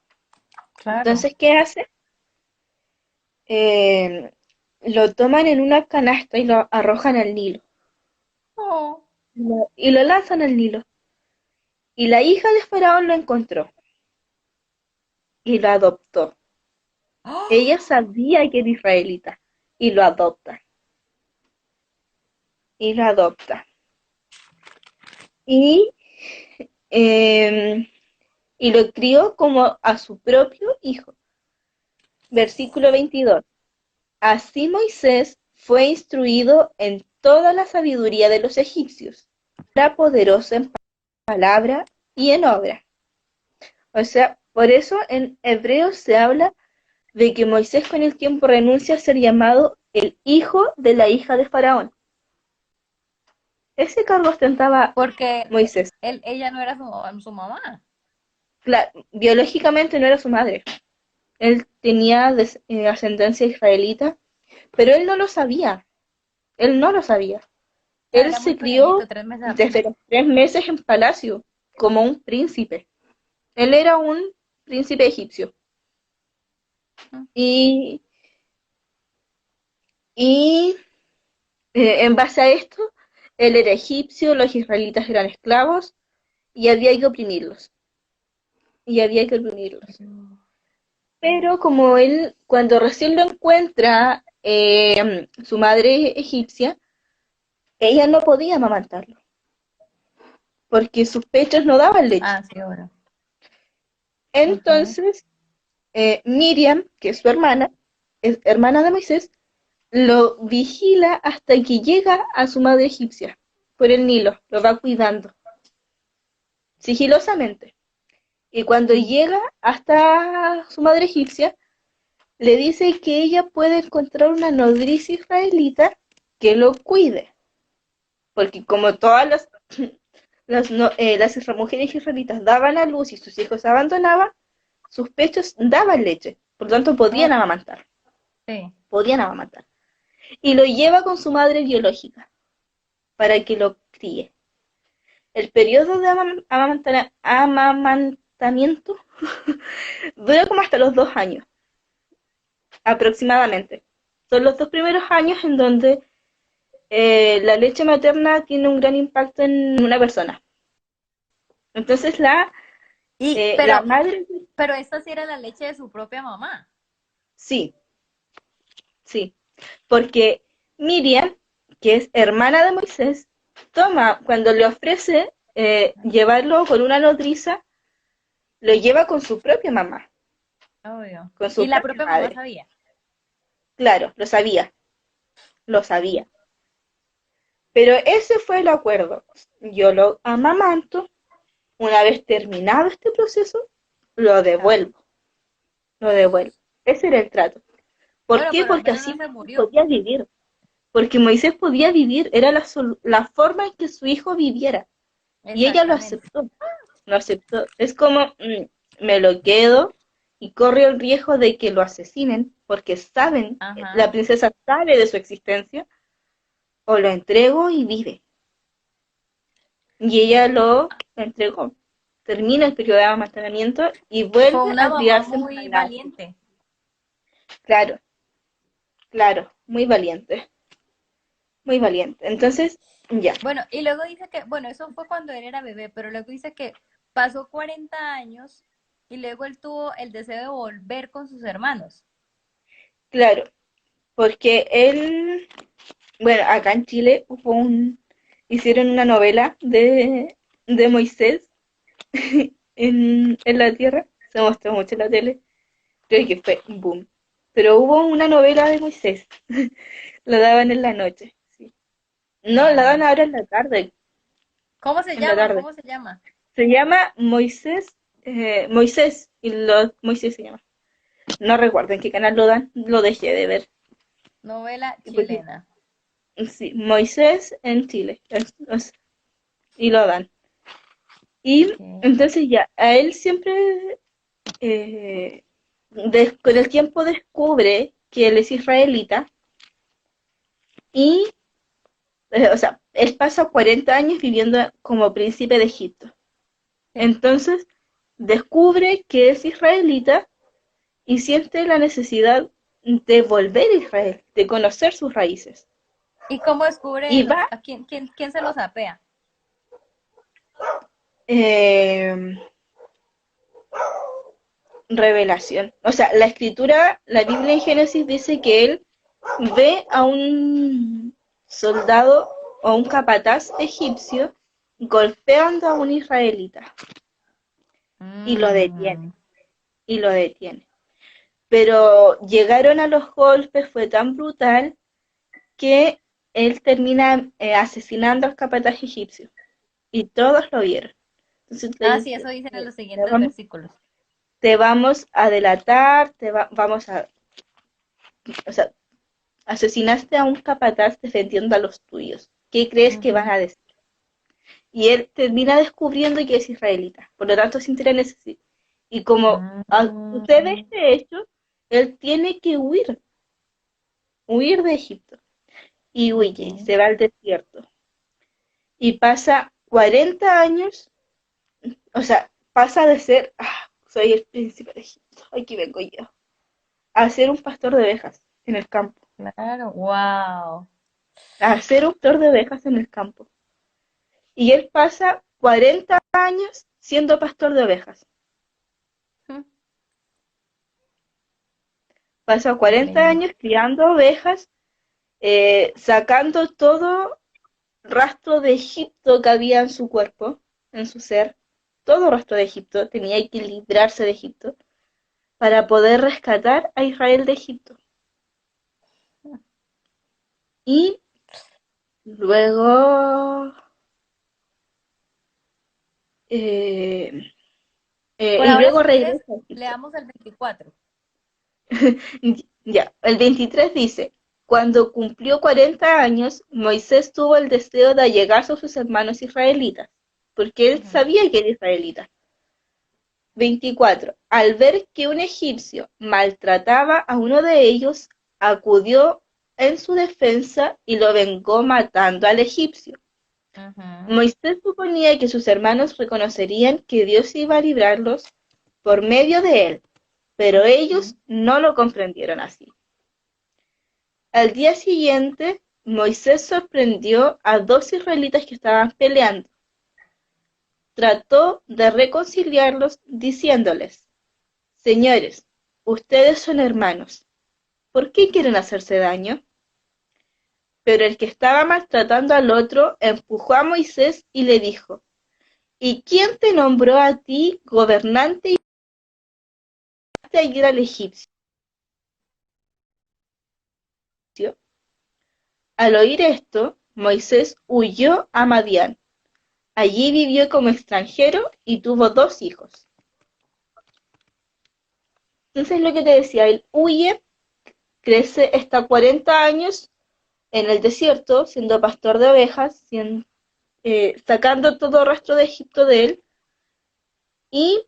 Claro. Entonces, ¿qué hace? Eh, lo toman en una canasta y lo arrojan al Nilo. Oh. Y lo lanzan al Nilo. Y la hija de Faraón lo encontró y lo adoptó. Ella ¡Ah! sabía que era israelita y lo adopta. Y lo adopta. Y, eh, y lo crió como a su propio hijo. Versículo 22. Así Moisés fue instruido en toda la sabiduría de los egipcios. Era poderoso en palabra y en obra. O sea, por eso en Hebreos se habla de que Moisés con el tiempo renuncia a ser llamado el hijo de la hija de Faraón. Ese cargo ostentaba Porque Moisés. ella no era su mamá. Biológicamente no era su madre. Él tenía ascendencia israelita, pero él no lo sabía. Él no lo sabía. Ah, Él era muy se crió pequeñito, 3 meses desde apenas. los 3 meses en palacio, como un príncipe. Él era un príncipe egipcio. Mm. Y, y en base a esto, él era egipcio, los israelitas eran esclavos y había que oprimirlos. Y había que oprimirlos. Pero como él, cuando recién lo encuentra su madre egipcia, ella no podía amamantarlo, porque sus pechos no daban leche. Ah, sí, ahora. Ujú. Entonces, Miriam, que es su hermana, es hermana de Moisés, lo vigila hasta que llega a su madre egipcia, por el Nilo, lo va cuidando, sigilosamente. Y cuando llega hasta su madre egipcia, le dice que ella puede encontrar una nodriza israelita que lo cuide, porque como todas las mujeres israelitas daban a luz y sus hijos se abandonaban, sus pechos daban leche, por lo tanto Oh, sí. podían amamantar. Y lo lleva con su madre biológica para que lo críe. El periodo de amamantamiento dura como hasta los 2 años, aproximadamente. Son los 2 primeros años en donde la leche materna tiene un gran impacto en una persona. Entonces Y, la madre, pero esta sí era la leche de su propia mamá. sí, sí, porque Miriam, que es hermana de Moisés, toma, cuando le ofrece llevarlo con una nodriza, lo lleva con su propia mamá, Obvio. con Y su la propia propia mamá madre. sabía. Claro, lo sabía. Pero ese fue el acuerdo. Yo lo amamanto, una vez terminado este proceso, lo Claro. devuelvo, lo devuelvo. Ese era el trato. ¿Por Bueno, qué? pero al Porque menos no así se Moisés murió. podía vivir. Porque Moisés podía vivir, era la forma en que su hijo viviera. Y ella lo Exactamente. aceptó, lo aceptó. Es como, me lo quedo y corre el riesgo de que lo asesinen, porque saben, la Ajá. princesa sabe de su existencia, o lo entrego y vive. Y ella lo entregó. Termina el periodo de almacenamiento y Fue vuelve una a mamá criarse en muy palacio. valiente. Claro, claro, muy valiente, muy valiente. Entonces, ya, Bueno, y luego dice que, bueno, eso fue cuando él era bebé, pero luego dice que pasó 40 años y luego él tuvo el deseo de volver con sus hermanos. claro, porque él, bueno, acá en Chile hicieron una novela de Moisés en la tierra, se mostró mucho en la tele, creo que fue un boom. Pero hubo una novela de Moisés, la daban en la noche, sí. No, la dan Wow. ahora en la tarde, ¿Cómo se en la llama? tarde. ¿Cómo se llama? Se llama Moisés, Moisés, Moisés se llama. No recuerdo en qué canal lo dan, lo dejé de ver. Novela Porque, chilena. sí, Moisés en Chile, y lo dan. Y Ok. entonces ya, a él siempre, eh, con el tiempo descubre que él es israelita y, o sea, él pasa 40 años viviendo como príncipe de Egipto. Sí. Entonces, descubre que es israelita y siente la necesidad de volver a Israel, de conocer sus raíces. ¿Y cómo descubre Y él? va, ¿A quién se lo sapea? eh, revelación. O sea, la escritura, la Biblia en Génesis dice que él ve a un soldado o un capataz egipcio golpeando a un israelita y lo detiene, Mm, y lo detiene. Pero llegaron a los golpes, fue tan brutal que él termina asesinando al capataz egipcio y todos lo vieron. Entonces le Ah, sí, dice, eso dicen en los te siguientes vamos, versículos. te vamos a delatar, vamos a, o sea, asesinaste a un capataz defendiendo a los tuyos. ¿Qué crees que van Ujú. a decir? Y él termina descubriendo que es israelita, por lo tanto siente la necesidad. Y como sucede Mm, este hecho, él tiene que huir de Egipto. Y ok. huye, se va al desierto. Y pasa 40 años, o sea, pasa de ser, soy el príncipe de Egipto, aquí vengo yo, a ser un pastor de ovejas en el campo. Claro, wow. A ser un pastor de ovejas en el campo. Y él pasa 40 años siendo pastor de ovejas. Pasa 40 Increíble. años criando ovejas, sacando todo rastro de Egipto que había en su cuerpo, en su ser. Todo rastro de Egipto, tenía que librarse de Egipto para poder rescatar a Israel de Egipto. Y luego, eh, Por y ahora, luego si quieres, regresa a Egipto. leamos el 24. Ya, el 23 dice, cuando cumplió 40 años, Moisés tuvo el deseo de allegarse a sus hermanos israelitas, porque él Ujú. sabía que era israelita. 24. Al ver que un egipcio maltrataba a uno de ellos, acudió en su defensa y lo vengó matando al egipcio. Ujú. Moisés suponía que sus hermanos reconocerían que Dios iba a librarlos por medio de él, pero ellos Ujú. no lo comprendieron así. Al día siguiente, Moisés sorprendió a dos israelitas que estaban peleando. Trató de reconciliarlos diciéndoles, señores, ustedes son hermanos, ¿por qué quieren hacerse daño? Pero el que estaba maltratando al otro empujó a Moisés y le dijo, ¿y quién te nombró a ti gobernante y a ir al egipcio? Al oír esto, Moisés huyó a Madián. Allí vivió como extranjero y tuvo dos hijos. Entonces lo que te decía, él huye, crece hasta 40 años en el desierto, siendo pastor de ovejas, sacando todo rastro de Egipto de él, y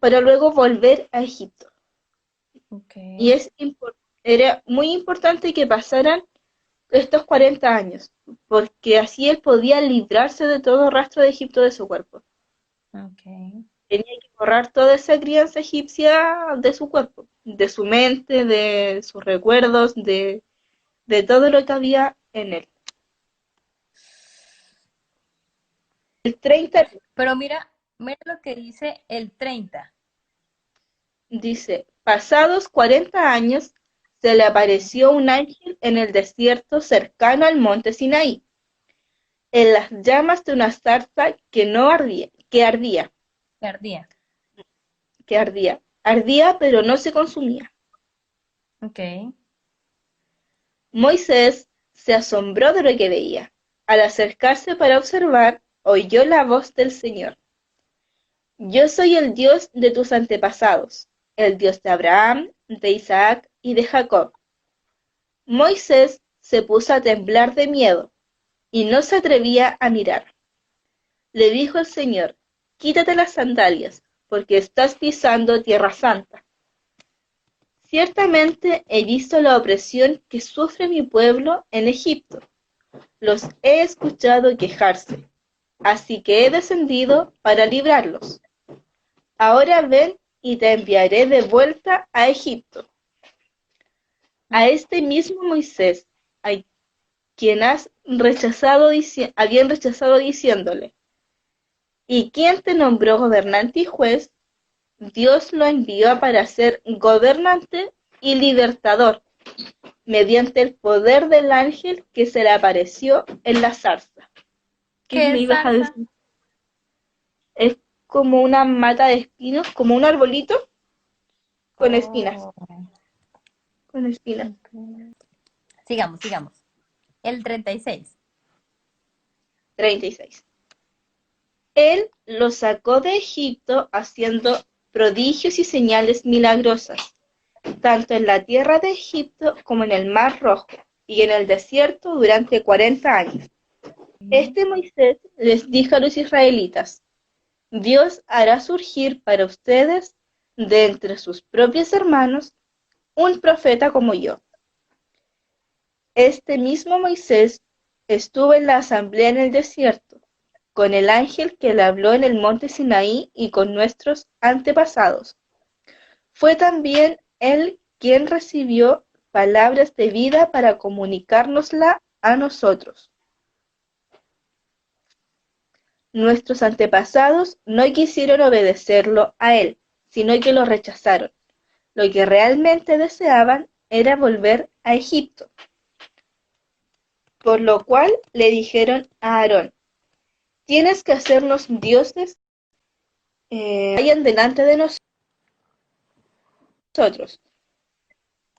para luego volver a Egipto. Ok. Y era muy importante que pasaran estos 40 años, porque así él podía librarse de todo rastro de Egipto de su cuerpo. Ok. Tenía que borrar toda esa crianza egipcia de su cuerpo, de su mente, de sus recuerdos, de todo lo que había en él. El 30 Pero mira lo que dice el 30. dice, pasados 40 años, se le Ujú. apareció un ángel en el desierto cercano al monte Sinaí, en las llamas de una zarza que no ardía, Tardía. ardía pero no se consumía. Ok. Moisés se asombró de lo que veía. Al acercarse para observar, oyó la voz del Señor. Yo soy el Dios de tus antepasados, el Dios de Abraham, de Isaac y de Jacob. Moisés se puso a temblar de miedo y no se atrevía a mirar. Le dijo el Señor, quítate las sandalias, porque estás pisando tierra santa. Ciertamente he visto la opresión que sufre mi pueblo en Egipto. Los he escuchado quejarse, así que he descendido para librarlos. Ahora ven y te enviaré de vuelta a Egipto. A este mismo Moisés, a quien habían rechazado diciéndole, ¿y quién te nombró gobernante y juez? Dios lo envió para ser gobernante y libertador, mediante el poder del ángel que se le apareció en la zarza. ¿Qué ¿Qué me es ibas a zarza? decir? Es como una mata de espinos, como un arbolito con espinas. Oh, Con espinas. ok. Sigamos, sigamos. El 36. 36. Él los sacó de Egipto haciendo prodigios y señales milagrosas, tanto en la tierra de Egipto como en el Mar Rojo, y en el desierto durante 40 años. Este Moisés les dijo a los israelitas, Dios hará surgir para ustedes, de entre sus propios hermanos, un profeta como yo. Este mismo Moisés estuvo en la asamblea en el desierto, con el ángel que le habló en el monte Sinaí y con nuestros antepasados. Fue también él quien recibió palabras de vida para comunicárnosla a nosotros. Nuestros antepasados no quisieron obedecerlo a él, sino que lo rechazaron. Lo que realmente deseaban era volver a Egipto. Por lo cual le dijeron a Aarón, tienes que hacernos dioses vayan delante de nosotros,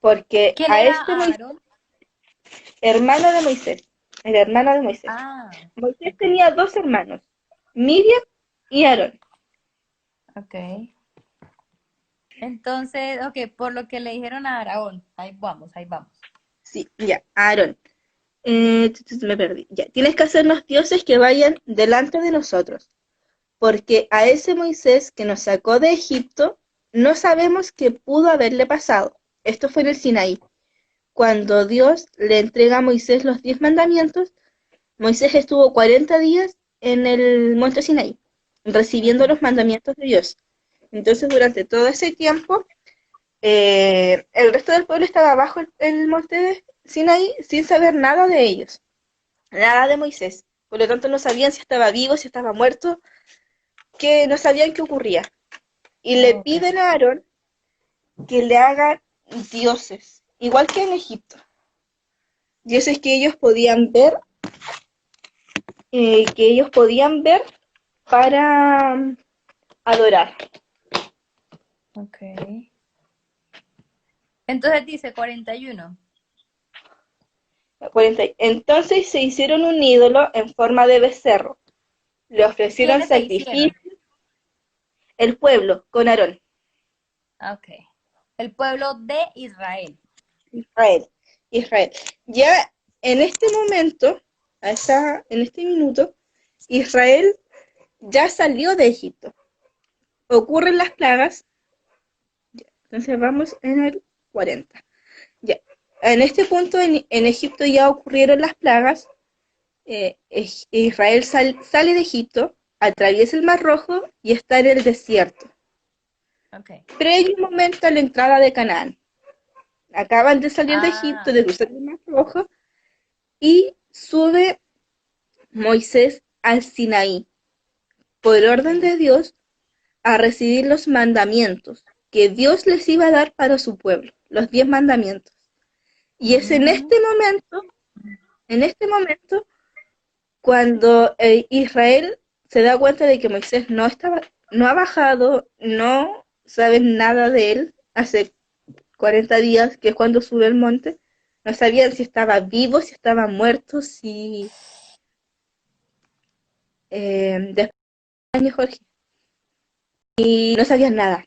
porque ¿Quién a era este Moisés, Aarón? hermano de Moisés, el hermano de Moisés. Ah, Moisés ok, tenía dos hermanos, Miriam y Aarón. ok. Entonces, ok, por lo que le dijeron a Aarón. Ahí vamos, ahí vamos. Sí, ya, Aarón. Me perdí. Ya, tienes que hacernos dioses que vayan delante de nosotros, porque a ese Moisés que nos sacó de Egipto, no sabemos qué pudo haberle pasado. Esto fue en el Sinaí. Cuando Dios le entrega a Moisés los 10 mandamientos, Moisés estuvo 40 días en el monte Sinaí, recibiendo Ujú. los mandamientos de Dios. Entonces, durante todo ese tiempo, el resto del pueblo estaba bajo el monte Sinaí sin saber nada de ellos, nada de Moisés. Por lo tanto, no sabían si estaba vivo, si estaba muerto, que no sabían qué ocurría. Y le Ok. piden a Aarón que le hagan dioses, igual que en Egipto. Dioses que ellos podían ver para adorar. Ok. Entonces dice 41. 40. Entonces se hicieron un ídolo en forma de becerro. Le ofrecieron ¿Quiénes se sacrificio hicieron? el pueblo con Aarón, Ok. El pueblo de Israel. Israel. Israel. Ya en este momento, en este minuto, Israel ya salió de Egipto. Ocurren las plagas. Entonces vamos en el 40. Ya. En este punto en Egipto ya ocurrieron las plagas. Israel sale de Egipto, atraviesa el Mar Rojo y está en el desierto. Ok. Previo un momento a la entrada de Canaán. Acaban de salir de Egipto, Ah, de cruzar el Mar Rojo, y sube Moisés al Sinaí, por orden ok. de Dios, a recibir los mandamientos que Dios les iba a dar para su pueblo, los 10 mandamientos. Y es Mm, en este momento, cuando Israel se da cuenta de que Moisés no ha bajado, no saben nada de él, hace 40 días, que es cuando sube el monte, no sabían si estaba vivo, si estaba muerto, si después de años, Jorge, y no sabían nada.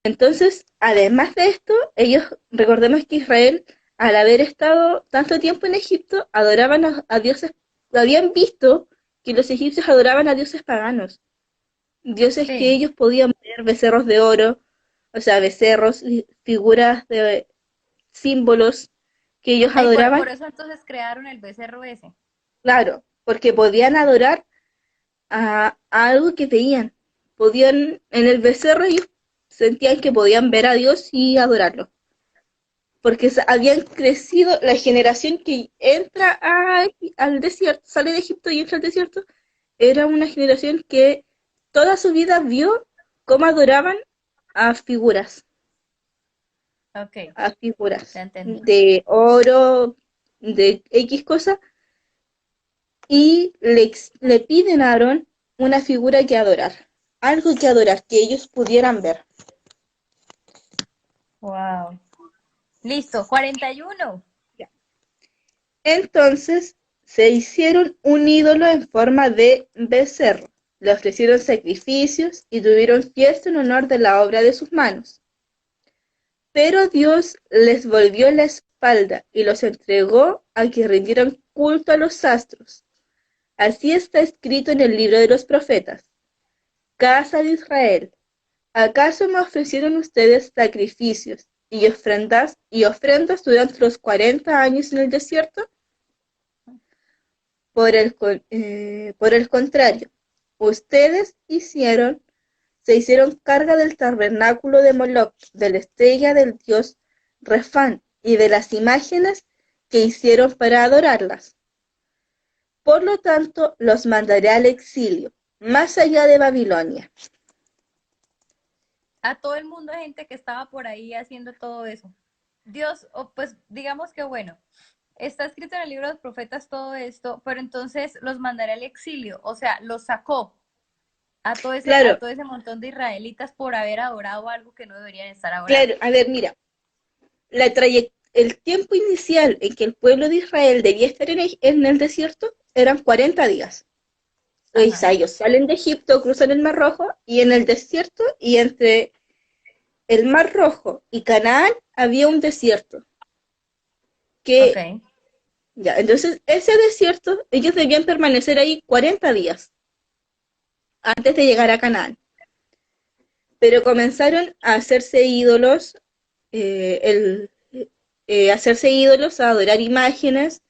Entonces, además de esto, ellos, recordemos que Israel, al haber estado tanto tiempo en Egipto, adoraban a dioses, habían visto que los egipcios adoraban a dioses paganos, dioses que Sí. ellos podían ver, becerros de oro, o sea, becerros, figuras de símbolos que ellos Ay, por adoraban, eso entonces crearon el becerro ese. claro, porque podían adorar a algo que veían. Podían, en el becerro ellos sentían que podían ver a Dios y adorarlo. Porque habían crecido, la generación que entra al desierto, sale de Egipto y entra al desierto, era una generación que toda su vida vio cómo adoraban a figuras, Ok, a ya figuras entendí. de oro, de X cosa, y le piden a Aarón una figura que adorar, algo que adorar, que ellos pudieran ver. Wow. Listo, 41. Entonces se hicieron un ídolo en forma de becerro, le ofrecieron sacrificios y tuvieron fiesta en honor de la obra de sus manos. Pero Dios les volvió la espalda y los entregó a que rindieran culto a los astros. Así está escrito en el libro de los profetas. Casa de Israel, ¿acaso me ofrecieron ustedes sacrificios y ofrendas durante los 40 años en el desierto? Por el contrario, ustedes se hicieron carga del tabernáculo de Moloch, de la estrella del dios Refán y de las imágenes que hicieron para adorarlas. Por lo tanto, los mandaré al exilio, más allá de Babilonia. A todo el mundo de gente que estaba por ahí haciendo todo eso. Dios, pues digamos que bueno, está escrito en el libro de los profetas todo esto, pero entonces los mandaré al exilio, o sea, los sacó a Claro, todo ese montón de israelitas por haber adorado algo que no deberían estar claro, adorando. a ver, mira, el tiempo inicial en que el pueblo de Israel debía estar en el desierto eran 40 días. O sea, Ajá, ellos salen de Egipto, cruzan el Mar Rojo y en el desierto y entre el Mar Rojo y Canaán había un desierto ok, que ya, entonces ese desierto ellos debían permanecer ahí 40 días antes de llegar a Canaán, pero comenzaron a hacerse ídolos, hacerse ídolos, a adorar imágenes,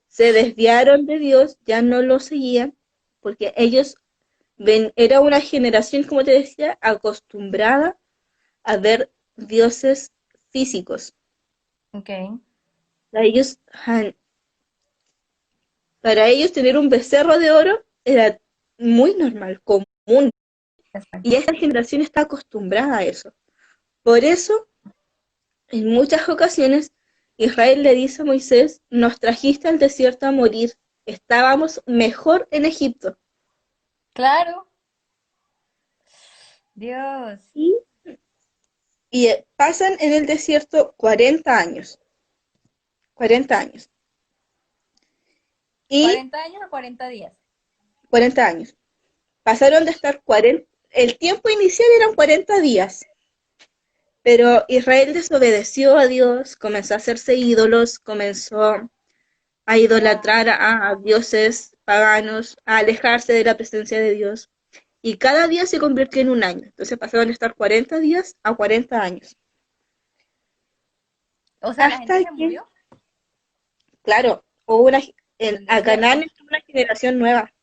se desviaron de Dios, ya no lo seguían, porque ellos era una generación, como te decía, acostumbrada a ver dioses físicos. ok. Para ellos, para ellos tener un becerro de oro era muy normal, común, y esta generación está acostumbrada a eso. Por eso, en muchas ocasiones, Israel le dice a Moisés, nos trajiste al desierto a morir, estábamos mejor en Egipto. Claro, Dios. Y, y pasan en el desierto 40 años, 40 años, y 40 años o 40 días. 40 años. Pasaron de estar 40, el tiempo inicial eran 40 días, pero Israel desobedeció a Dios, comenzó a hacerse ídolos, comenzó a Wow. idolatrar a dioses paganos, a alejarse de la presencia de Dios. Y cada día se convirtió en un año. Entonces pasaron de estar 40 días a 40 años. O sea, la gente Hasta se que, murió claro, en el a Canaán desierto. entró una generación nueva.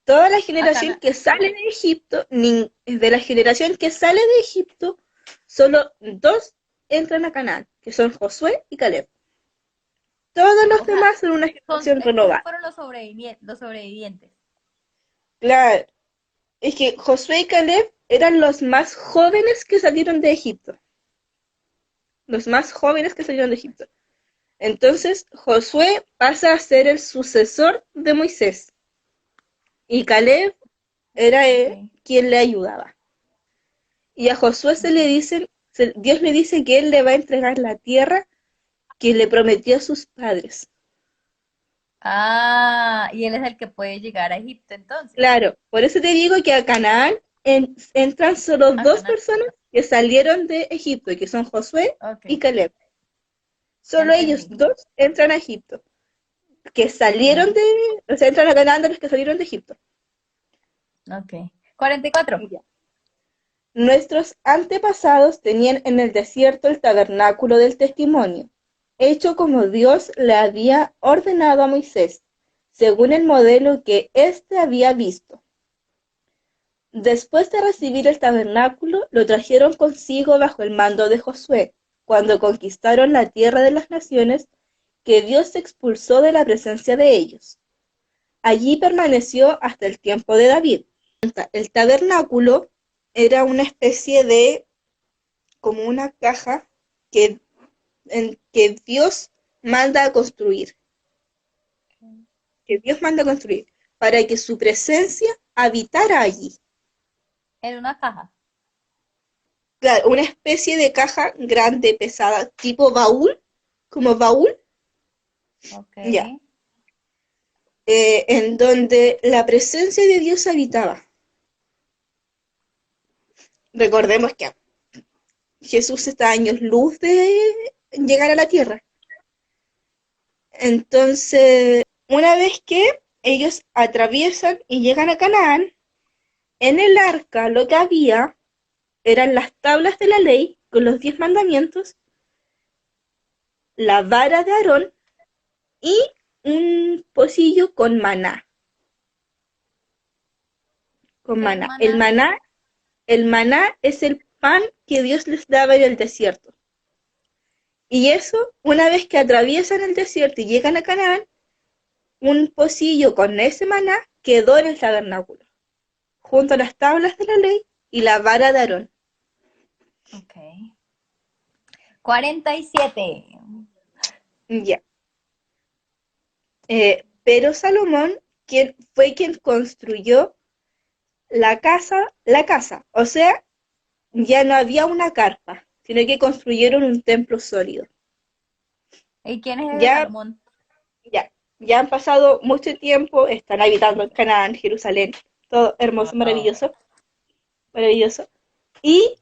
Toda la Acá, generación que sale de Egipto, de la generación que sale de Egipto, solo dos entran a Canaán, que son Josué y Caleb. Todos los o sea, demás son una generación esos renovada. fueron los sobrevivientes. Claro, es que Josué y Caleb eran los más jóvenes que salieron de Egipto. Los más jóvenes que salieron de Egipto. Entonces, Josué pasa a ser el sucesor de Moisés. Y Caleb era Ok. quien le ayudaba. Y a Josué Dios le dice que él le va a entregar la tierra que le prometió a sus padres. Ah, y él es el que puede llegar a Egipto entonces. Claro, por eso te digo que a Canaán entran solo A dos Canaán. personas que salieron de Egipto, que son Josué Ok, y Caleb. ya Solo ellos entendí. dos entran a Egipto, que salieron Ok, de, o sea, entran a Canaán de los que salieron de Egipto. ok. 44. Ya. Nuestros antepasados tenían en el desierto el tabernáculo del testimonio, hecho como Dios le había ordenado a Moisés, según el modelo que éste había visto. Después de recibir el tabernáculo, lo trajeron consigo bajo el mando de Josué, cuando conquistaron la tierra de las naciones que Dios expulsó de la presencia de ellos. Allí permaneció hasta el tiempo de David. El tabernáculo era una especie de, como una caja que, que Dios manda a construir, que Dios manda a construir, para que su presencia habitara allí. En una caja. Claro, una especie de caja grande, pesada, tipo baúl, como baúl, Ok. ya, en donde la presencia de Dios habitaba. Recordemos que Jesús está a años luz de llegar a la tierra. Entonces, una vez que ellos atraviesan y llegan a Canaán, en el arca lo que había eran las tablas de la ley con los 10 mandamientos, la vara de Aarón y un pocillo con maná. Con ¿Qué es maná. maná? El maná es el pan que Dios les daba en el desierto. Y eso, una vez que atraviesan el desierto y llegan a Canaán, un pocillo con ese maná quedó en el tabernáculo, junto a las tablas de la ley y la vara de Aarón. Ok. 47. Ya. Pero Salomón fue quien construyó la casa. O sea, ya no había una carpa, sino que construyeron un templo sólido. ¿Y quién es ese Ya, Salomón? ya, ya han pasado mucho tiempo, están habitando en Canaán, Jerusalén, todo hermoso, Wow. maravilloso, maravilloso. Y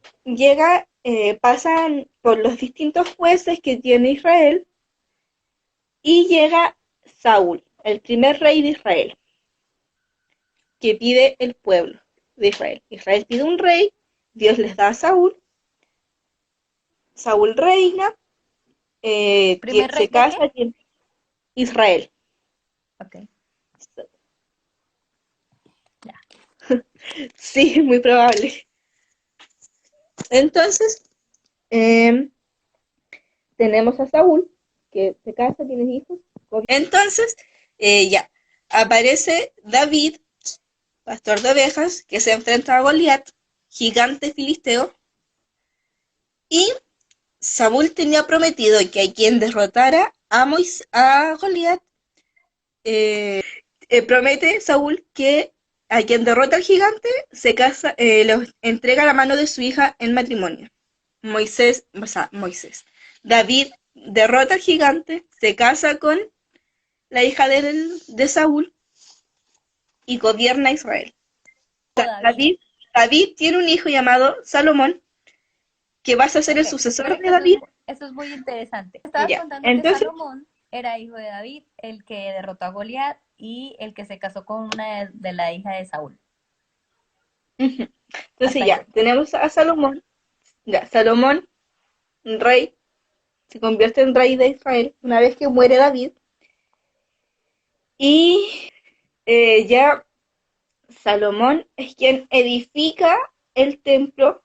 pasan por los distintos jueces que tiene Israel y llega Saúl, el primer rey de Israel, que pide el pueblo de Israel. Israel pide un rey, Dios les da a Saúl, Saúl reina, ¿Primer rey se de qué? casa, tiene Israel. Ok, ya. Sí, muy probable. Entonces, eh, tenemos a Saúl, que se casa, tiene hijos. Entonces, ya, aparece David, pastor de ovejas, que se enfrenta a Goliat, gigante filisteo, y Saúl tenía prometido que a quien derrotara a Goliat, promete Saúl que a quien derrota al gigante se casa, le entrega la mano de su hija en matrimonio. Moisés. David derrota al gigante, se casa con la hija de Saúl y gobierna Israel. O David. David, David tiene un hijo llamado Salomón, que va a ser Ok, el sucesor pero de David. eso es muy interesante. Estabas Ya, contando que entonces, Salomón era hijo de David, el que derrotó a Goliat y el que se casó con una de la hija de Saúl. entonces Hasta ya, ahí. tenemos a Salomón. Ya, Salomón, rey, se convierte en rey de Israel una vez que muere David. Y ya Salomón es quien edifica el templo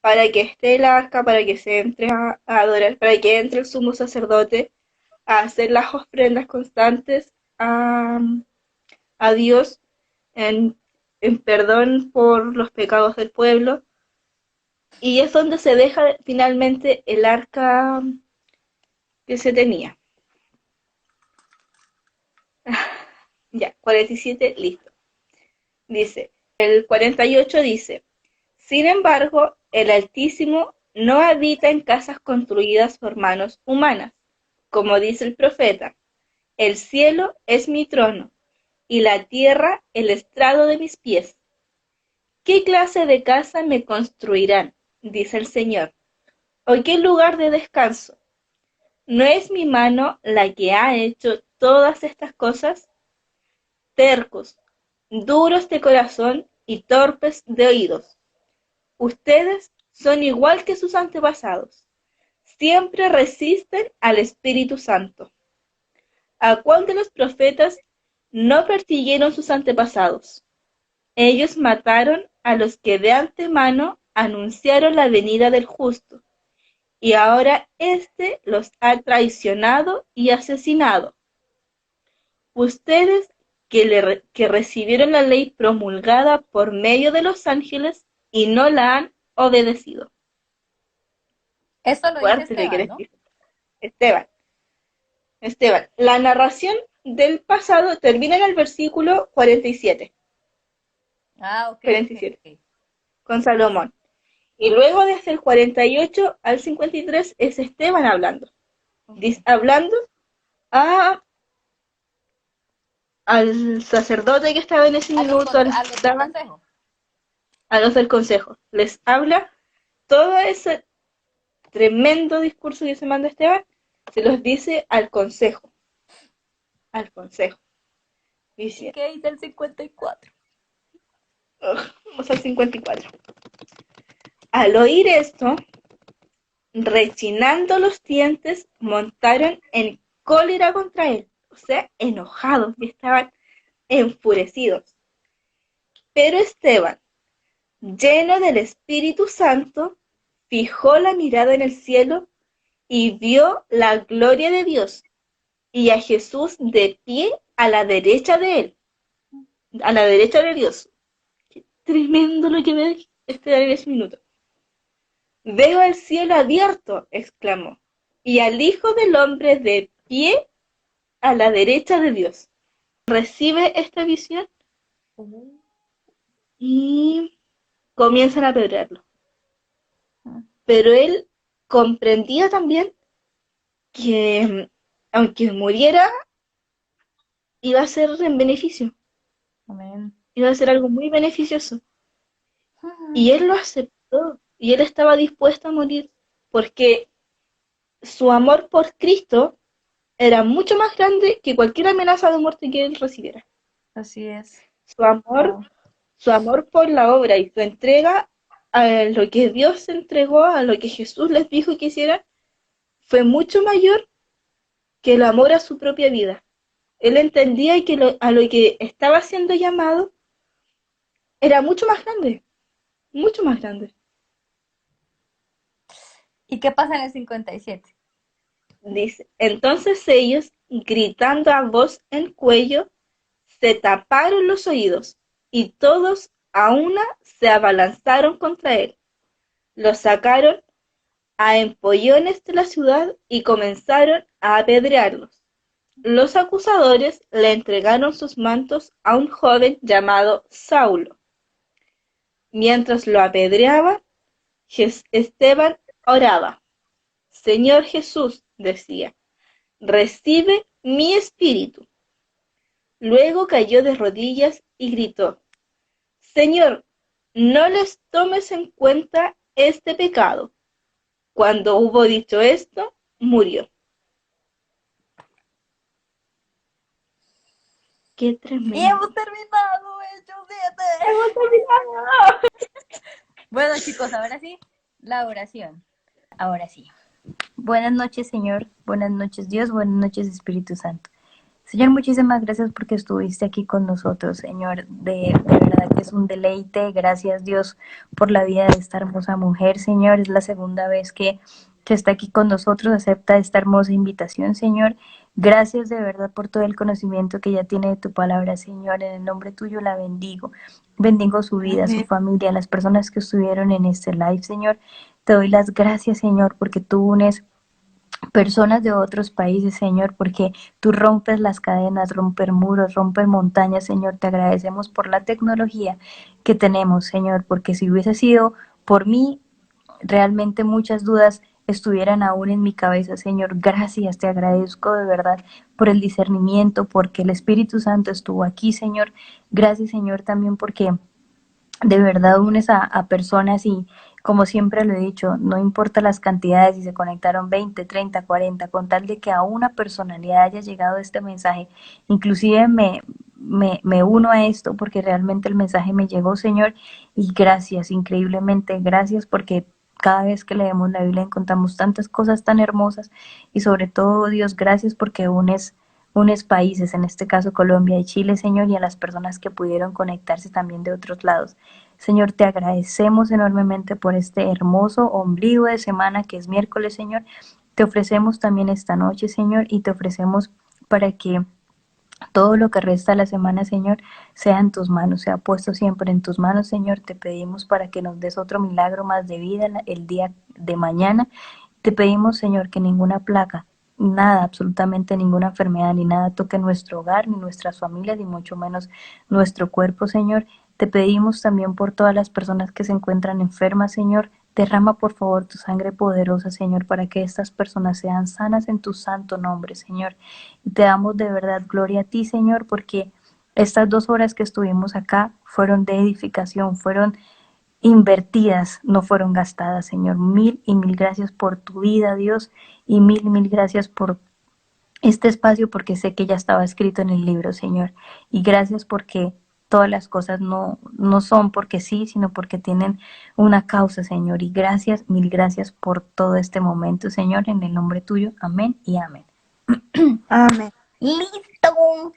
para que esté el arca, para que se entre a adorar, para que entre el sumo sacerdote a hacer las ofrendas constantes a Dios en, en perdón por los pecados del pueblo. Y es donde se deja finalmente el arca que se tenía. Ya, 47, listo. Dice, el 48 dice, sin embargo, el Altísimo no habita en casas construidas por manos humanas, como dice el profeta. El cielo es mi trono, y la tierra el estrado de mis pies. ¿Qué clase de casa me construirán? Dice el Señor. ¿O qué lugar de descanso? ¿No es mi mano la que ha hecho todas estas cosas? Tercos, duros de corazón y torpes de oídos. Ustedes son igual que sus antepasados. Siempre resisten al Espíritu Santo. ¿A cuál de los profetas no persiguieron sus antepasados? Ellos mataron a los que de antemano anunciaron la venida del justo, y ahora éste los ha traicionado y asesinado. Ustedes que recibieron la ley promulgada por medio de los ángeles y no la han obedecido. Esto lo dice Fuerte le Esteban, quieres ¿no? decir. Esteban, Esteban, la narración del pasado termina en el versículo 47, Ah, ok, ok, 47, ok. con Salomón. Y luego desde el 48 al 53 es Esteban hablando. Ok. Hablando a, al sacerdote que estaba en ese minuto, A los del consejo. a los del consejo. Les habla todo ese tremendo discurso que se manda Esteban, se los dice al consejo. Al consejo. ¿Y Dice, qué dice el 54? vamos al 54. Al oír esto, rechinando los dientes, montaron en cólera contra él, o sea, enojados, y estaban enfurecidos. Pero Esteban, lleno del Espíritu Santo, fijó la mirada en el cielo y vio la gloria de Dios y a Jesús de pie a la derecha de él, a la derecha de Dios. Qué tremendo lo que ve en ese minuto. Veo el cielo abierto, exclamó, y al Hijo del Hombre de pie a la derecha de Dios. Recibe esta visión y comienzan a apedrearlo. Pero él comprendía también que aunque muriera, iba a ser en beneficio, Amén. iba a ser algo muy beneficioso. Y él lo aceptó, y él estaba dispuesto a morir, porque su amor por Cristo era mucho más grande que cualquier amenaza de muerte que él recibiera. Así es. Su amor, Wow. su amor por la obra y su entrega a lo que Dios entregó, a lo que Jesús les dijo que hiciera, fue mucho mayor que el amor a su propia vida. Él entendía que a lo que estaba siendo llamado era mucho más grande, mucho más grande. ¿Y qué pasa en el 57? Dice, entonces ellos, gritando a voz en cuello, se taparon los oídos y todos a una se abalanzaron contra él. Lo sacaron a empollones de la ciudad y comenzaron a apedrearlos. Los acusadores le entregaron sus mantos a un joven llamado Saulo. Mientras lo apedreaban, Esteban oraba. Señor Jesús, decía, recibe mi espíritu. Luego cayó de rodillas y gritó, Señor, no les tomes en cuenta este pecado. Cuando hubo dicho esto, murió. Qué Y hemos tremendo. terminado, Hechos 7. Hemos terminado. Bueno, chicos, ahora sí, la oración. Ahora sí. Buenas noches, Señor. Buenas noches, Dios. Buenas noches, Espíritu Santo. Señor, muchísimas gracias porque estuviste aquí con nosotros, Señor. De verdad que es un deleite. Gracias, Dios, por la vida de esta hermosa mujer, Señor. Es la segunda vez que está aquí con nosotros. Acepta esta hermosa invitación, Señor. Gracias de verdad por todo el conocimiento que ella tiene de tu palabra, Señor. En el nombre tuyo la bendigo. Bendigo su vida, su Amén. familia, las personas que estuvieron en este live, Señor. Te doy las gracias, Señor, porque tú unes personas de otros países, Señor, porque tú rompes las cadenas, romper muros, romper montañas, Señor. Te agradecemos por la tecnología que tenemos, Señor, porque si hubiese sido por mí, realmente muchas dudas estuvieran aún en mi cabeza, Señor. Gracias, te agradezco de verdad por el discernimiento, porque el Espíritu Santo estuvo aquí, Señor. Gracias, Señor, también porque de verdad unes a personas y como siempre lo he dicho, no importa las cantidades, si se conectaron 20, 30, 40, con tal de que a una personalidad haya llegado este mensaje, inclusive me uno a esto porque realmente el mensaje me llegó, Señor, y gracias, increíblemente, gracias porque cada vez que leemos la Biblia encontramos tantas cosas tan hermosas y sobre todo, Dios, gracias porque unes países, en este caso Colombia y Chile, Señor, y a las personas que pudieron conectarse también de otros lados. Señor, te agradecemos enormemente por este hermoso ombligo de semana que es miércoles, Señor. Te ofrecemos también esta noche, Señor, y te ofrecemos para que todo lo que resta de la semana, Señor, sea en tus manos, sea puesto siempre en tus manos, Señor. Te pedimos para que nos des otro milagro más de vida el día de mañana. Te pedimos, Señor, que ninguna plaga, nada, absolutamente ninguna enfermedad, ni nada toque nuestro hogar, ni nuestras familias, ni mucho menos nuestro cuerpo, Señor. Te pedimos también por todas las personas que se encuentran enfermas, Señor. Derrama por favor tu sangre poderosa, Señor, para que estas personas sean sanas en tu santo nombre, Señor. Y te damos de verdad gloria a ti, Señor, porque estas 2 horas que estuvimos acá fueron de edificación, fueron invertidas, no fueron gastadas, Señor. Mil y mil gracias por tu vida, Dios, y mil gracias por este espacio, porque sé que ya estaba escrito en el libro, Señor. Y gracias porque todas las cosas no son porque sí, sino porque tienen una causa, Señor. Y gracias, mil gracias por todo este momento, Señor, en el nombre tuyo. Amén y amén. Amén. Listo.